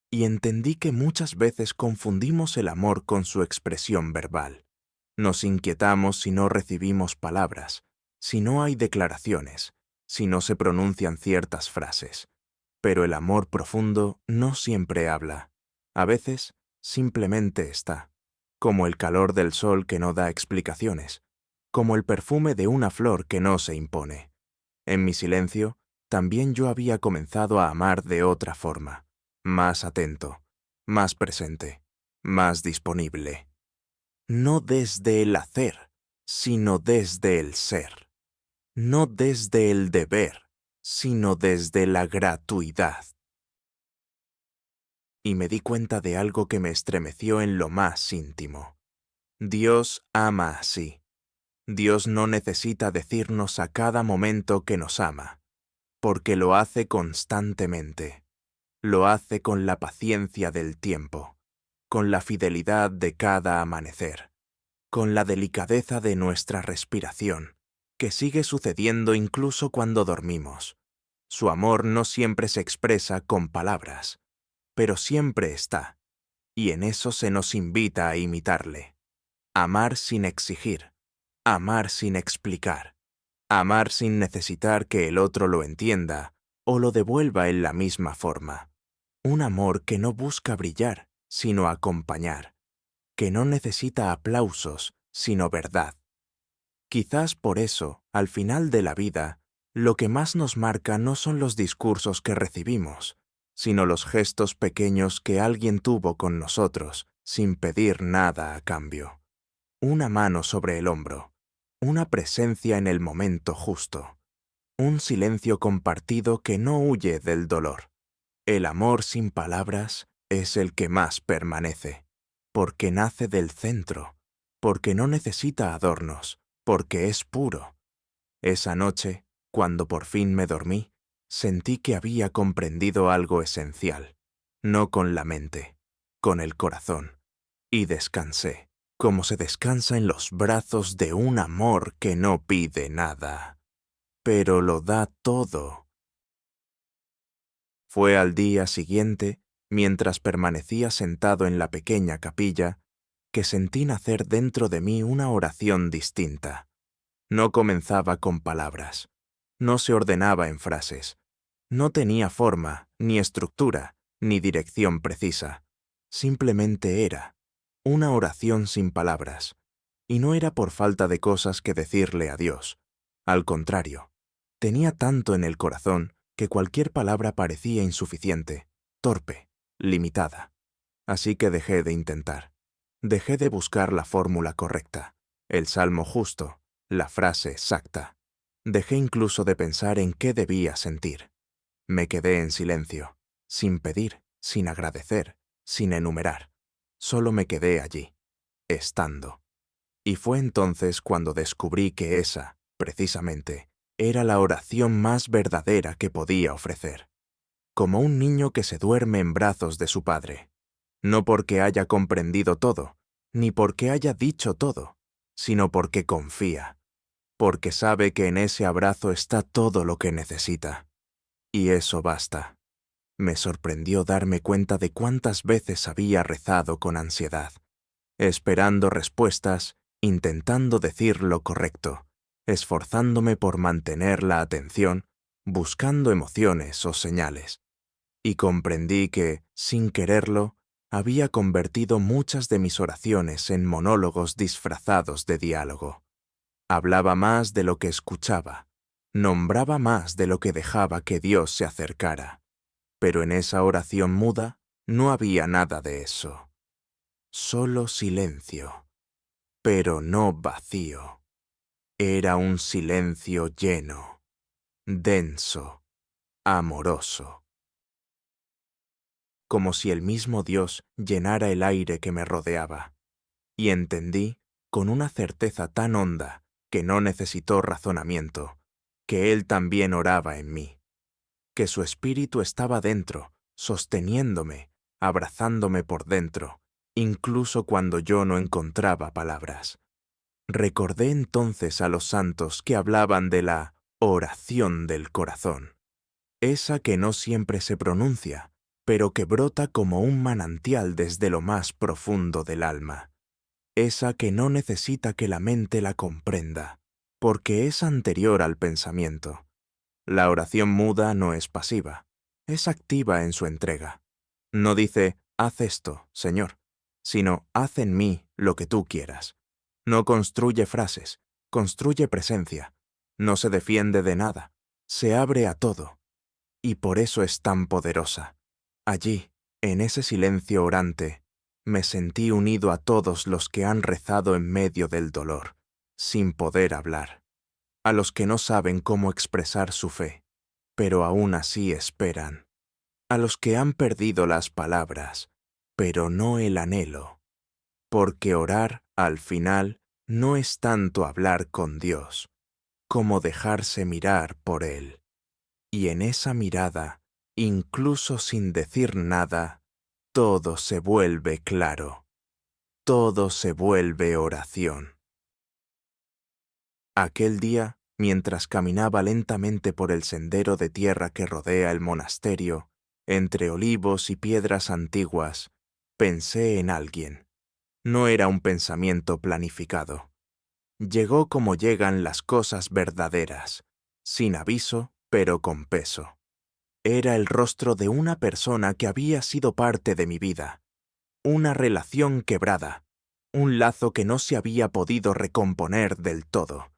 Y entendí que muchas veces confundimos el amor con su expresión verbal. Nos inquietamos si no recibimos palabras, si no hay declaraciones, si no se pronuncian ciertas frases. Pero el amor profundo no siempre habla. A veces simplemente está, como el calor del sol que no da explicaciones, como el perfume de una flor que no se impone. En mi silencio, también yo había comenzado a amar de otra forma, más atento, más presente, más disponible. No desde el hacer, sino desde el ser. No desde el deber, sino desde la gratuidad. Y me di cuenta de algo que me estremeció en lo más íntimo. Dios ama así. Dios no necesita decirnos a cada momento que nos ama, porque lo hace constantemente. Lo hace con la paciencia del tiempo, con la fidelidad de cada amanecer, con la delicadeza de nuestra respiración, que sigue sucediendo incluso cuando dormimos. Su amor no siempre se expresa con palabras, pero siempre está, y en eso se nos invita a imitarle. Amar sin exigir, amar sin explicar, amar sin necesitar que el otro lo entienda o lo devuelva en la misma forma. Un amor que no busca brillar, sino acompañar, que no necesita aplausos, sino verdad. Quizás por eso, al final de la vida, lo que más nos marca no son los discursos que recibimos, sino los gestos pequeños que alguien tuvo con nosotros, sin pedir nada a cambio. Una mano sobre el hombro, una presencia en el momento justo, un silencio compartido que no huye del dolor. El amor sin palabras es el que más permanece, porque nace del centro, porque no necesita adornos, porque es puro. Esa noche, cuando por fin me dormí, sentí que había comprendido algo esencial, no con la mente, con el corazón, y descansé, como se descansa en los brazos de un amor que no pide nada, pero lo da todo. Fue al día siguiente, mientras permanecía sentado en la pequeña capilla, que sentí nacer dentro de mí una oración distinta. No comenzaba con palabras, no se ordenaba en frases. No tenía forma, ni estructura, ni dirección precisa. Simplemente era una oración sin palabras. Y no era por falta de cosas que decirle a Dios. Al contrario, tenía tanto en el corazón que cualquier palabra parecía insuficiente, torpe, limitada. Así que dejé de intentar. Dejé de buscar la fórmula correcta, el salmo justo, la frase exacta. Dejé incluso de pensar en qué debía sentir. Me quedé en silencio, sin pedir, sin agradecer, sin enumerar. Solo me quedé allí, estando. Y fue entonces cuando descubrí que esa, precisamente, era la oración más verdadera que podía ofrecer. Como un niño que se duerme en brazos de su padre. No porque haya comprendido todo, ni porque haya dicho todo, sino porque confía, porque sabe que en ese abrazo está todo lo que necesita. Y eso basta. Me sorprendió darme cuenta de cuántas veces había rezado con ansiedad, esperando respuestas, intentando decir lo correcto, esforzándome por mantener la atención, buscando emociones o señales. Y comprendí que, sin quererlo, había convertido muchas de mis oraciones en monólogos disfrazados de diálogo. Hablaba más de lo que escuchaba, nombraba más de lo que dejaba que Dios se acercara. Pero en esa oración muda no había nada de eso. Solo silencio, pero no vacío. Era un silencio lleno, denso, amoroso. Como si el mismo Dios llenara el aire que me rodeaba. Y entendí, con una certeza tan honda que no necesitó razonamiento, que Él también oraba en mí, que su espíritu estaba dentro, sosteniéndome, abrazándome por dentro, incluso cuando yo no encontraba palabras. Recordé entonces a los santos que hablaban de la oración del corazón, esa que no siempre se pronuncia, pero que brota como un manantial desde lo más profundo del alma, esa que no necesita que la mente la comprenda, porque es anterior al pensamiento. La oración muda no es pasiva, es activa en su entrega. No dice, haz esto, Señor, sino, haz en mí lo que tú quieras. No construye frases, construye presencia. No se defiende de nada, se abre a todo. Y por eso es tan poderosa. Allí, en ese silencio orante, me sentí unido a todos los que han rezado en medio del dolor, sin poder hablar, a los que no saben cómo expresar su fe, pero aún así esperan, a los que han perdido las palabras, pero no el anhelo, porque orar, al final, no es tanto hablar con Dios, como dejarse mirar por Él. Y en esa mirada, incluso sin decir nada, todo se vuelve claro, todo se vuelve oración. Aquel día, mientras caminaba lentamente por el sendero de tierra que rodea el monasterio, entre olivos y piedras antiguas, pensé en alguien. No era un pensamiento planificado. Llegó como llegan las cosas verdaderas, sin aviso, pero con peso. Era el rostro de una persona que había sido parte de mi vida, una relación quebrada, un lazo que no se había podido recomponer del todo.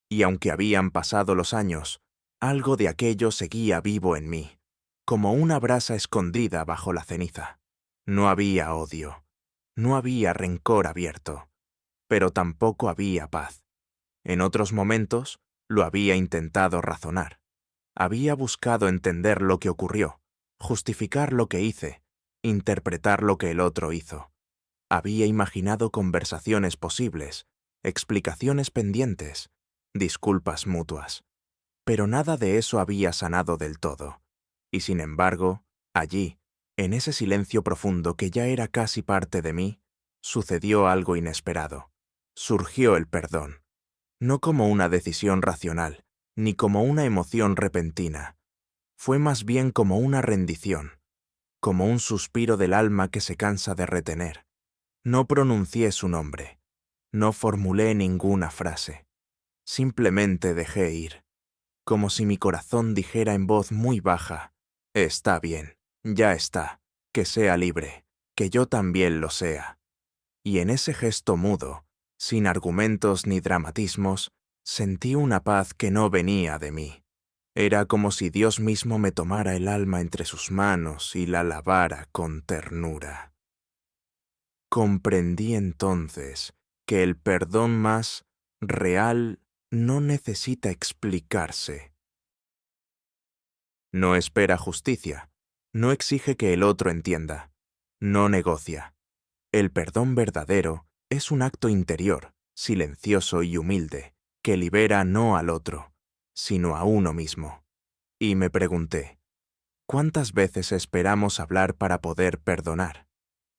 Y aunque habían pasado los años, algo de aquello seguía vivo en mí, como una brasa escondida bajo la ceniza. No había odio, no había rencor abierto, pero tampoco había paz. En otros momentos lo había intentado razonar. Había buscado entender lo que ocurrió, justificar lo que hice, interpretar lo que el otro hizo. Había imaginado conversaciones posibles, explicaciones pendientes, disculpas mutuas. Pero nada de eso había sanado del todo. Y sin embargo, allí, en ese silencio profundo que ya era casi parte de mí, sucedió algo inesperado. Surgió el perdón. No como una decisión racional, ni como una emoción repentina. Fue más bien como una rendición, como un suspiro del alma que se cansa de retener. No pronuncié su nombre, no formulé ninguna frase. Simplemente dejé ir. como si mi corazón dijera en voz muy baja: «Está bien, ya está, que sea libre, que yo también lo sea». Y en ese gesto mudo, sin argumentos ni dramatismos, sentí una paz que no venía de mí. Era como si Dios mismo me tomara el alma entre sus manos y la lavara con ternura. Comprendí entonces que el perdón más real no necesita explicarse. No espera justicia, no exige que el otro entienda, no negocia. El perdón verdadero es un acto interior, silencioso y humilde, que libera no al otro, sino a uno mismo. Y me pregunté, ¿cuántas veces esperamos hablar para poder perdonar?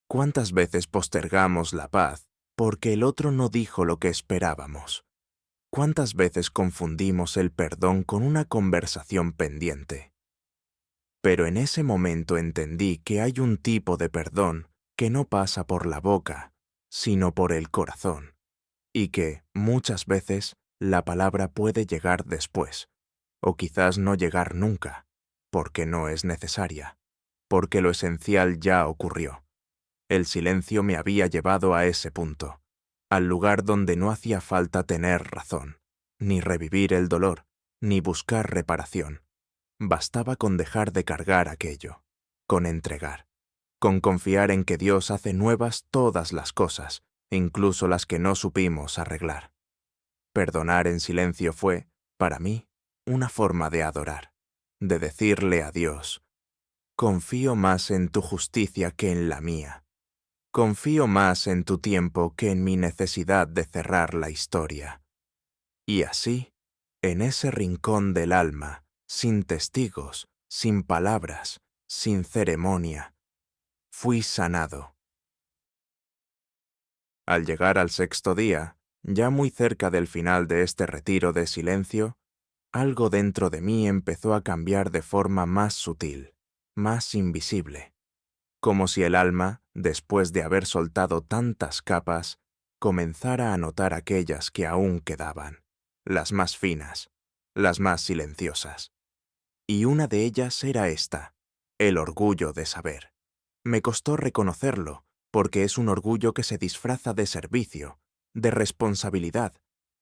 ¿Cuántas veces postergamos la paz porque el otro no dijo lo que esperábamos? ¿Cuántas veces confundimos el perdón con una conversación pendiente? Pero en ese momento entendí que hay un tipo de perdón que no pasa por la boca, sino por el corazón, y que, muchas veces, la palabra puede llegar después, o quizás no llegar nunca, porque no es necesaria, porque lo esencial ya ocurrió. El silencio me había llevado a ese punto, al lugar donde no hacía falta tener razón, ni revivir el dolor, ni buscar reparación. Bastaba con dejar de cargar aquello, con entregar, con confiar en que Dios hace nuevas todas las cosas, incluso las que no supimos arreglar. Perdonar en silencio fue, para mí, una forma de adorar, de decirle a Dios: confío más en tu justicia que en la mía. Confío más en tu tiempo que en mi necesidad de cerrar la historia. Y así, en ese rincón del alma, sin testigos, sin palabras, sin ceremonia, fui sanado. Al llegar al sexto día, ya muy cerca del final de este retiro de silencio, algo dentro de mí empezó a cambiar de forma más sutil, más invisible, como si el alma, después de haber soltado tantas capas, comenzara a notar aquellas que aún quedaban, las más finas, las más silenciosas. Y una de ellas era esta, el orgullo de saber. Me costó reconocerlo, porque es un orgullo que se disfraza de servicio, de responsabilidad,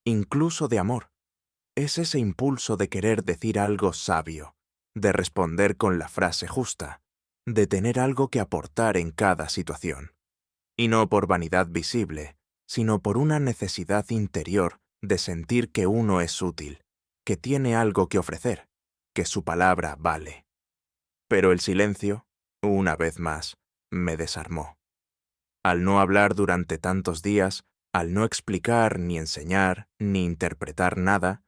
incluso de amor. Es ese impulso de querer decir algo sabio, de responder con la frase justa, de tener algo que aportar en cada situación. Y no por vanidad visible, sino por una necesidad interior de sentir que uno es útil, que tiene algo que ofrecer, que su palabra vale. Pero el silencio, una vez más, me desarmó. Al no hablar durante tantos días, al no explicar, ni enseñar, ni interpretar nada,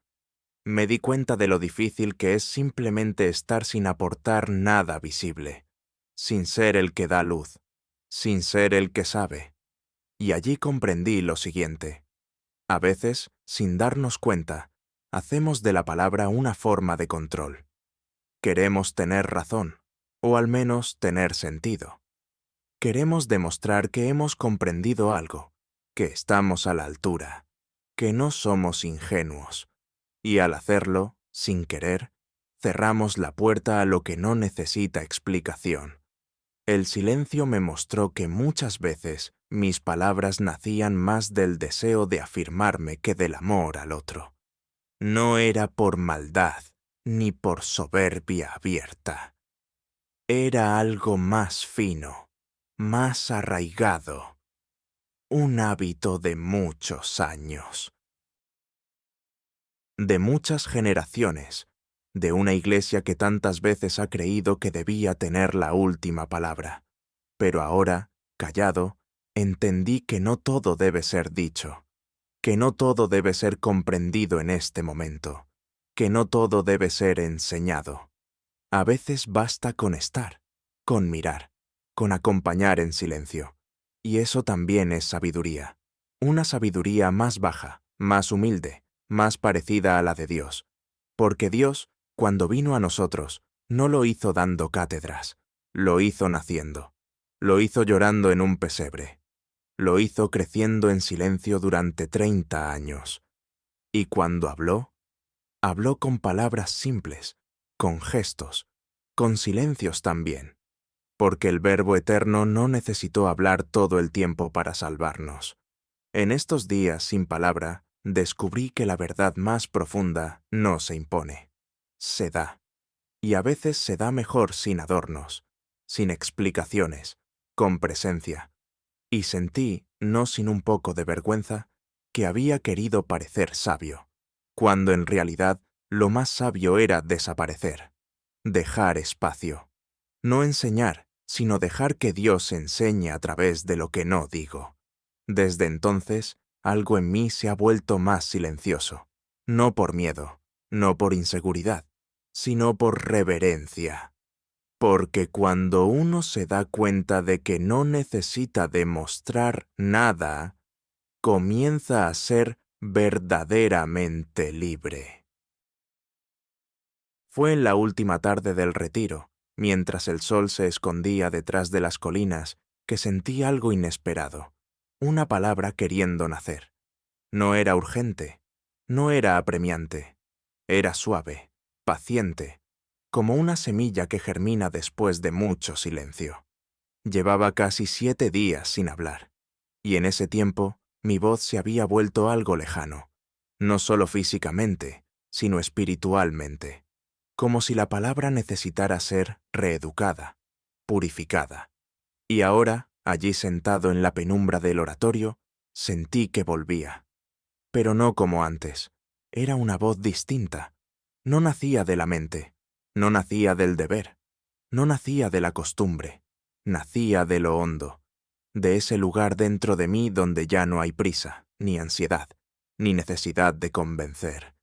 me di cuenta de lo difícil que es simplemente estar sin aportar nada visible, sin ser el que da luz, sin ser el que sabe. Y allí comprendí lo siguiente. A veces, sin darnos cuenta, hacemos de la palabra una forma de control. Queremos tener razón, o al menos tener sentido. Queremos demostrar que hemos comprendido algo, que estamos a la altura, que no somos ingenuos. Y al hacerlo, sin querer, cerramos la puerta a lo que no necesita explicación. El silencio me mostró que muchas veces mis palabras nacían más del deseo de afirmarme que del amor al otro. No era por maldad, ni por soberbia abierta. Era algo más fino, más arraigado, un hábito de muchos años, de muchas generaciones, de una iglesia que tantas veces ha creído que debía tener la última palabra. Pero ahora, callado, entendí que no todo debe ser dicho, que no todo debe ser comprendido en este momento, que no todo debe ser enseñado. A veces basta con estar, con mirar, con acompañar en silencio. Y eso también es sabiduría. Una sabiduría más baja, más humilde, más parecida a la de Dios. Porque Dios, cuando vino a nosotros, no lo hizo dando cátedras, lo hizo naciendo. Lo hizo llorando en un pesebre. Lo hizo creciendo en silencio durante 30 años. Y cuando habló, Habló con palabras simples, con gestos, con silencios también, porque el Verbo eterno no necesitó hablar todo el tiempo para salvarnos. En estos días sin palabra, descubrí que la verdad más profunda no se impone, se da. Y a veces se da mejor sin adornos, sin explicaciones, con presencia. Y sentí, no sin un poco de vergüenza, que había querido parecer sabio, cuando en realidad lo más sabio era desaparecer, dejar espacio. No enseñar, sino dejar que Dios enseñe a través de lo que no digo. Desde entonces, algo en mí se ha vuelto más silencioso, no por miedo, no por inseguridad, sino por reverencia. Porque cuando uno se da cuenta de que no necesita demostrar nada, comienza a ser verdaderamente libre. Fue en la última tarde del retiro, mientras el sol se escondía detrás de las colinas, que sentí algo inesperado, una palabra queriendo nacer. No era urgente, no era apremiante, era suave, paciente, como una semilla que germina después de mucho silencio. Llevaba casi 7 días sin hablar, y en ese tiempo mi voz se había vuelto algo lejano, no solo físicamente, sino espiritualmente, como si la palabra necesitara ser reeducada, purificada. Y ahora, allí sentado en la penumbra del oratorio, sentí que volvía. Pero no como antes. Era una voz distinta. No nacía de la mente, no nacía del deber, no nacía de la costumbre, nacía de lo hondo, de ese lugar dentro de mí donde ya no hay prisa, ni ansiedad, ni necesidad de convencer.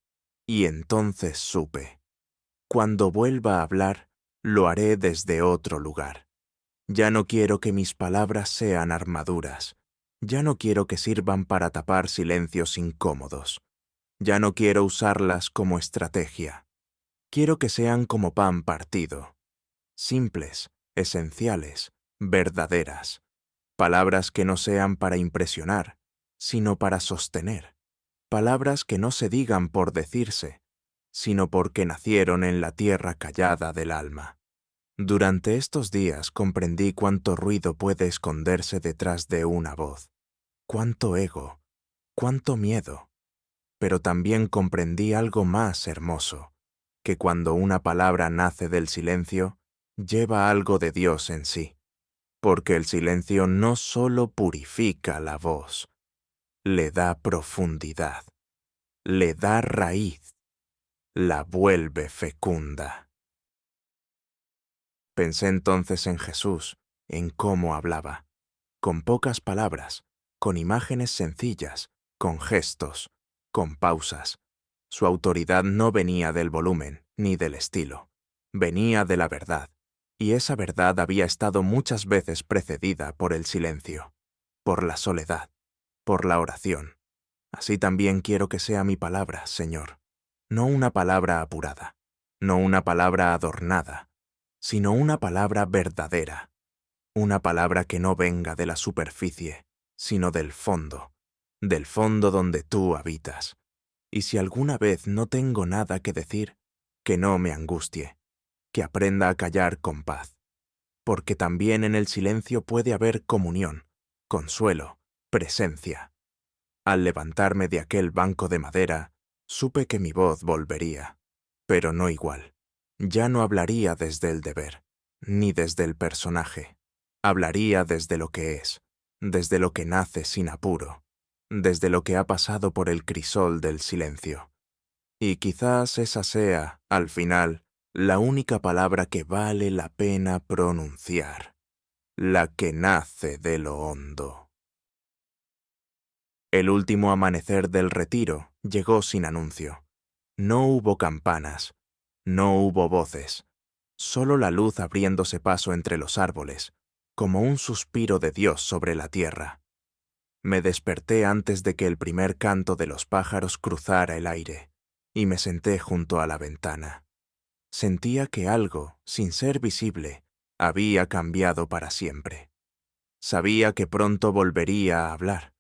Y entonces supe. Cuando vuelva a hablar, lo haré desde otro lugar. Ya no quiero que mis palabras sean armaduras. Ya no quiero que sirvan para tapar silencios incómodos. Ya no quiero usarlas como estrategia. Quiero que sean como pan partido. Simples, esenciales, verdaderas. Palabras que no sean para impresionar, sino para sostener. Palabras que no se digan por decirse, sino porque nacieron en la tierra callada del alma. Durante estos días comprendí cuánto ruido puede esconderse detrás de una voz, cuánto ego, cuánto miedo, pero también comprendí algo más hermoso, que cuando una palabra nace del silencio, lleva algo de Dios en sí, porque el silencio no solo purifica la voz, le da profundidad, le da raíz, la vuelve fecunda. Pensé entonces en Jesús, en cómo hablaba, con pocas palabras, con imágenes sencillas, con gestos, con pausas. Su autoridad no venía del volumen ni del estilo, venía de la verdad, y esa verdad había estado muchas veces precedida por el silencio, por la soledad, por la oración. Así también quiero que sea mi palabra, Señor, no una palabra apurada, no una palabra adornada, sino una palabra verdadera, una palabra que no venga de la superficie, sino del fondo donde tú habitas. Y si alguna vez no tengo nada que decir, que no me angustie, que aprenda a callar con paz, porque también en el silencio puede haber comunión, consuelo, presencia. Al levantarme de aquel banco de madera, supe que mi voz volvería, pero no igual. Ya no hablaría desde el deber, ni desde el personaje. Hablaría desde lo que es, desde lo que nace sin apuro, desde lo que ha pasado por el crisol del silencio. Y quizás esa sea, al final, la única palabra que vale la pena pronunciar, la que nace de lo hondo. El último amanecer del retiro llegó sin anuncio. No hubo campanas, no hubo voces, solo la luz abriéndose paso entre los árboles, como un suspiro de Dios sobre la tierra. Me desperté antes de que el primer canto de los pájaros cruzara el aire, y me senté junto a la ventana. Sentía que algo, sin ser visible, había cambiado para siempre. Sabía que pronto volvería a hablar,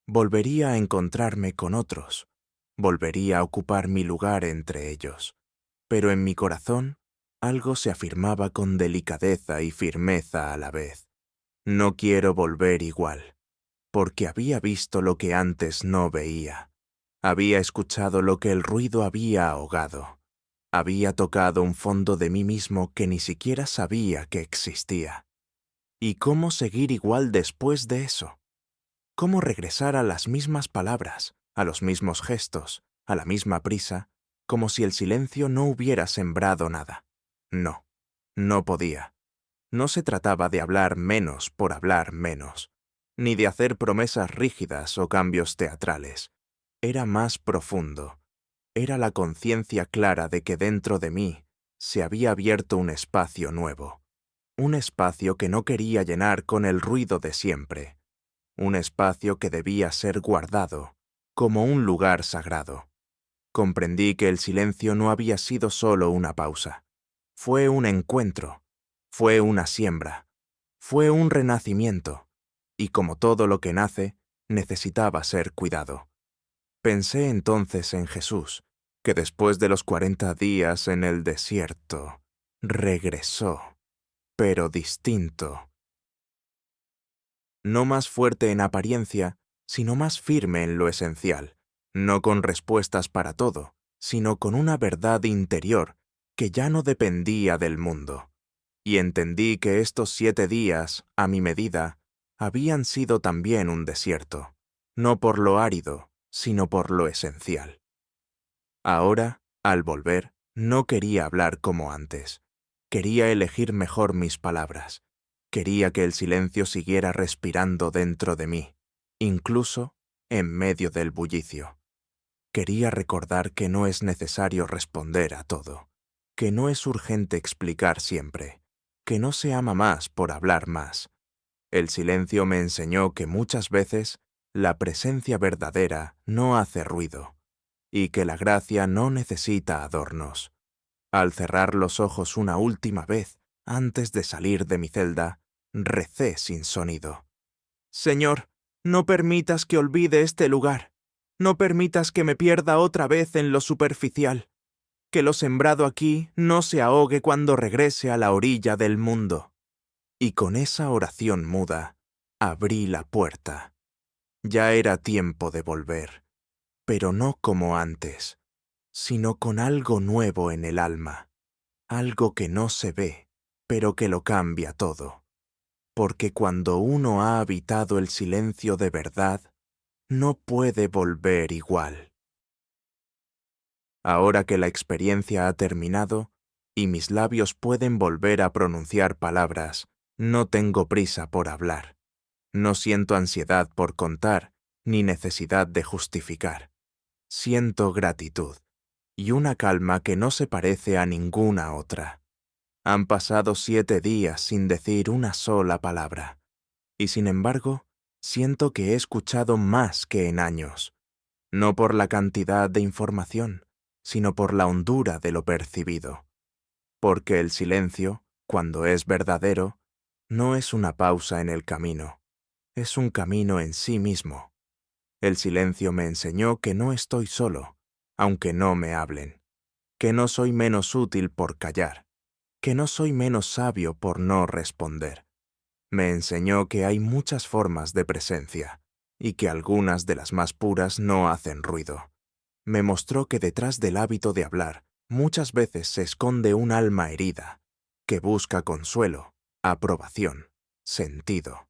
volvería a encontrarme con otros, volvería a ocupar mi lugar entre ellos. Pero en mi corazón algo se afirmaba con delicadeza y firmeza a la vez. No quiero volver igual, porque había visto lo que antes no veía. Había escuchado lo que el ruido había ahogado. Había tocado un fondo de mí mismo que ni siquiera sabía que existía. ¿Y cómo seguir igual después de eso? ¿Cómo regresar a las mismas palabras, a los mismos gestos, a la misma prisa, como si el silencio no hubiera sembrado nada? No, no podía. No se trataba de hablar menos por hablar menos, ni de hacer promesas rígidas o cambios teatrales. Era más profundo. Era la conciencia clara de que dentro de mí se había abierto un espacio nuevo. Un espacio que no quería llenar con el ruido de siempre. Un espacio que debía ser guardado, como un lugar sagrado. Comprendí que el silencio no había sido solo una pausa. Fue un encuentro, fue una siembra, fue un renacimiento, y como todo lo que nace, necesitaba ser cuidado. Pensé entonces en Jesús, que después de los 40 días en el desierto, regresó, pero distinto. No más fuerte en apariencia, sino más firme en lo esencial, no con respuestas para todo, sino con una verdad interior que ya no dependía del mundo. Y entendí que estos 7 días, a mi medida, habían sido también un desierto, no por lo árido, sino por lo esencial. Ahora, al volver, no quería hablar como antes. Quería elegir mejor mis palabras. Quería que el silencio siguiera respirando dentro de mí, incluso en medio del bullicio. Quería recordar que no es necesario responder a todo, que no es urgente explicar siempre, que no se ama más por hablar más. El silencio me enseñó que muchas veces la presencia verdadera no hace ruido, y que la gracia no necesita adornos. Al cerrar los ojos una última vez, antes de salir de mi celda, recé sin sonido. Señor, no permitas que olvide este lugar. No permitas que me pierda otra vez en lo superficial. Que lo sembrado aquí no se ahogue cuando regrese a la orilla del mundo. Y con esa oración muda, abrí la puerta. Ya era tiempo de volver, pero no como antes, sino con algo nuevo en el alma, algo que no se ve, pero que lo cambia todo. Porque cuando uno ha habitado el silencio de verdad, no puede volver igual. Ahora que la experiencia ha terminado y mis labios pueden volver a pronunciar palabras, no tengo prisa por hablar. No siento ansiedad por contar, ni necesidad de justificar. Siento gratitud y una calma que no se parece a ninguna otra. Han pasado 7 días sin decir una sola palabra, y sin embargo, siento que he escuchado más que en años, no por la cantidad de información, sino por la hondura de lo percibido. Porque el silencio, cuando es verdadero, no es una pausa en el camino, es un camino en sí mismo. El silencio me enseñó que no estoy solo, aunque no me hablen, que no soy menos útil por callar, que no soy menos sabio por no responder. Me enseñó que hay muchas formas de presencia, y que algunas de las más puras no hacen ruido. Me mostró que detrás del hábito de hablar muchas veces se esconde un alma herida, que busca consuelo, aprobación, sentido,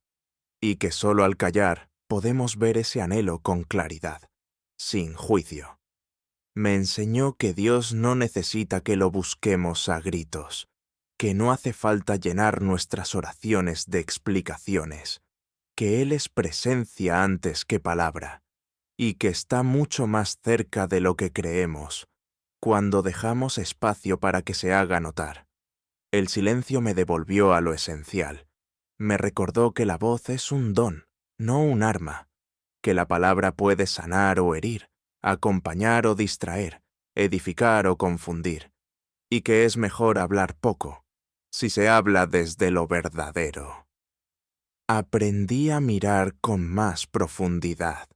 y que solo al callar podemos ver ese anhelo con claridad, sin juicio. Me enseñó que Dios no necesita que lo busquemos a gritos, que no hace falta llenar nuestras oraciones de explicaciones, que Él es presencia antes que palabra, y que está mucho más cerca de lo que creemos, cuando dejamos espacio para que se haga notar. El silencio me devolvió a lo esencial. Me recordó que la voz es un don, no un arma, que la palabra puede sanar o herir, acompañar o distraer, edificar o confundir, y que es mejor hablar poco, si se habla desde lo verdadero. Aprendí a mirar con más profundidad.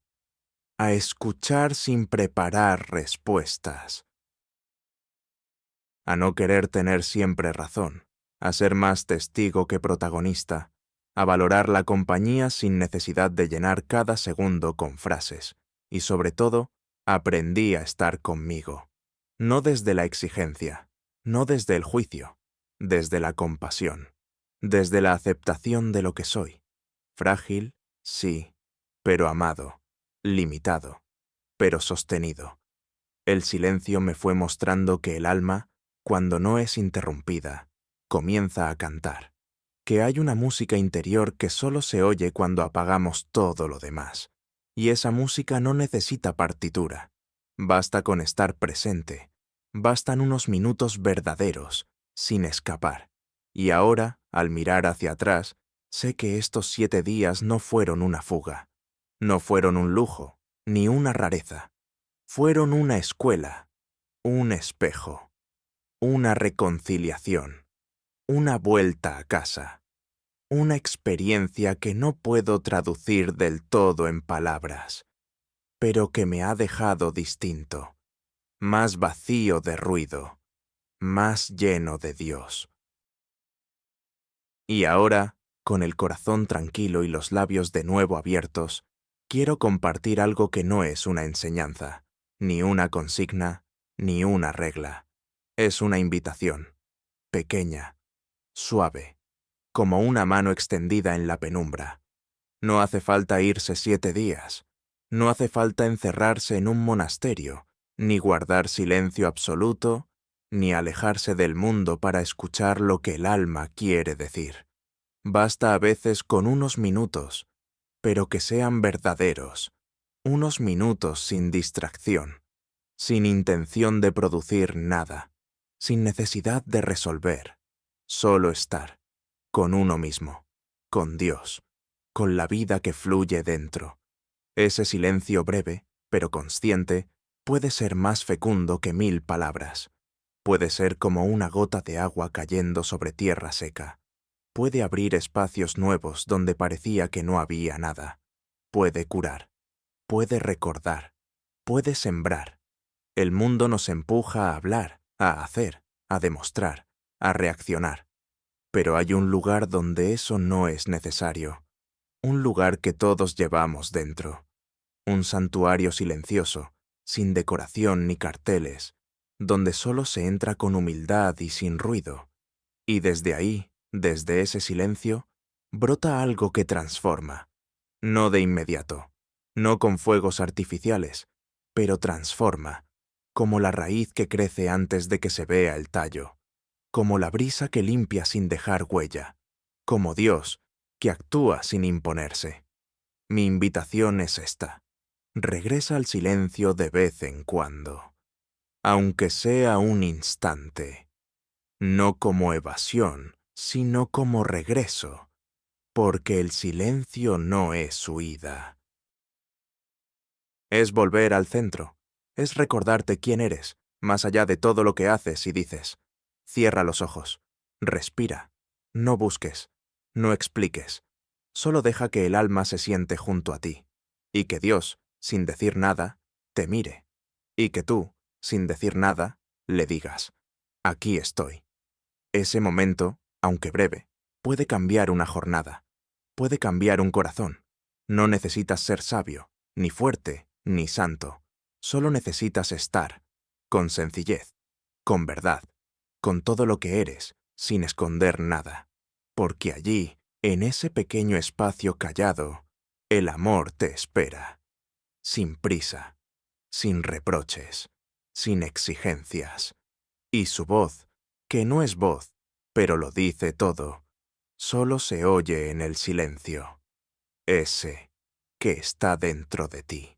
a escuchar sin preparar respuestas, a no querer tener siempre razón, a ser más testigo que protagonista, a valorar la compañía sin necesidad de llenar cada segundo con frases, y sobre todo, aprendí a estar conmigo, no desde la exigencia, no desde el juicio, desde la compasión, desde la aceptación de lo que soy. Frágil, sí, pero amado, limitado, pero sostenido. El silencio me fue mostrando que el alma, cuando no es interrumpida, comienza a cantar, que hay una música interior que solo se oye cuando apagamos todo lo demás, y esa música no necesita partitura, basta con estar presente, bastan unos minutos verdaderos, sin escapar, y ahora, al mirar hacia atrás, sé que estos 7 días no fueron una fuga, no fueron un lujo, ni una rareza, fueron una escuela, un espejo, una reconciliación, una vuelta a casa, una experiencia que no puedo traducir del todo en palabras, pero que me ha dejado distinto, más vacío de ruido, más lleno de Dios. Y ahora, con el corazón tranquilo y los labios de nuevo abiertos, quiero compartir algo que no es una enseñanza, ni una consigna, ni una regla. Es una invitación, pequeña, suave, como una mano extendida en la penumbra. No hace falta irse 7 días, no hace falta encerrarse en un monasterio, ni guardar silencio absoluto, ni alejarse del mundo para escuchar lo que el alma quiere decir. Basta a veces con unos minutos, pero que sean verdaderos, unos minutos sin distracción, sin intención de producir nada, sin necesidad de resolver, solo estar, con uno mismo, con Dios, con la vida que fluye dentro. Ese silencio breve, pero consciente, puede ser más fecundo que 1000 palabras. Puede ser como una gota de agua cayendo sobre tierra seca. Puede abrir espacios nuevos donde parecía que no había nada. Puede curar, puede recordar, puede sembrar. El mundo nos empuja a hablar, a hacer, a demostrar, a reaccionar. Pero hay un lugar donde eso no es necesario. Un lugar que todos llevamos dentro. Un santuario silencioso, sin decoración ni carteles, donde solo se entra con humildad y sin ruido. Y desde ahí, desde ese silencio, brota algo que transforma. No de inmediato, no con fuegos artificiales, pero transforma, como la raíz que crece antes de que se vea el tallo, como la brisa que limpia sin dejar huella, como Dios que actúa sin imponerse. Mi invitación es esta. Regresa al silencio de vez en cuando, aunque sea un instante, no como evasión, sino como regreso, porque el silencio no es huida. Es volver al centro, es recordarte quién eres, más allá de todo lo que haces y dices. Cierra los ojos, respira, no busques, no expliques, solo deja que el alma se siente junto a ti, y que Dios, sin decir nada, te mire, y que tú, sin decir nada, le digas, aquí estoy. Ese momento, aunque breve, puede cambiar una jornada, puede cambiar un corazón. No necesitas ser sabio, ni fuerte, ni santo. Solo necesitas estar, con sencillez, con verdad, con todo lo que eres, sin esconder nada. Porque allí, en ese pequeño espacio callado, el amor te espera. Sin prisa, sin reproches, sin exigencias. Y su voz, que no es voz, pero lo dice todo, solo se oye en el silencio, ese que está dentro de ti.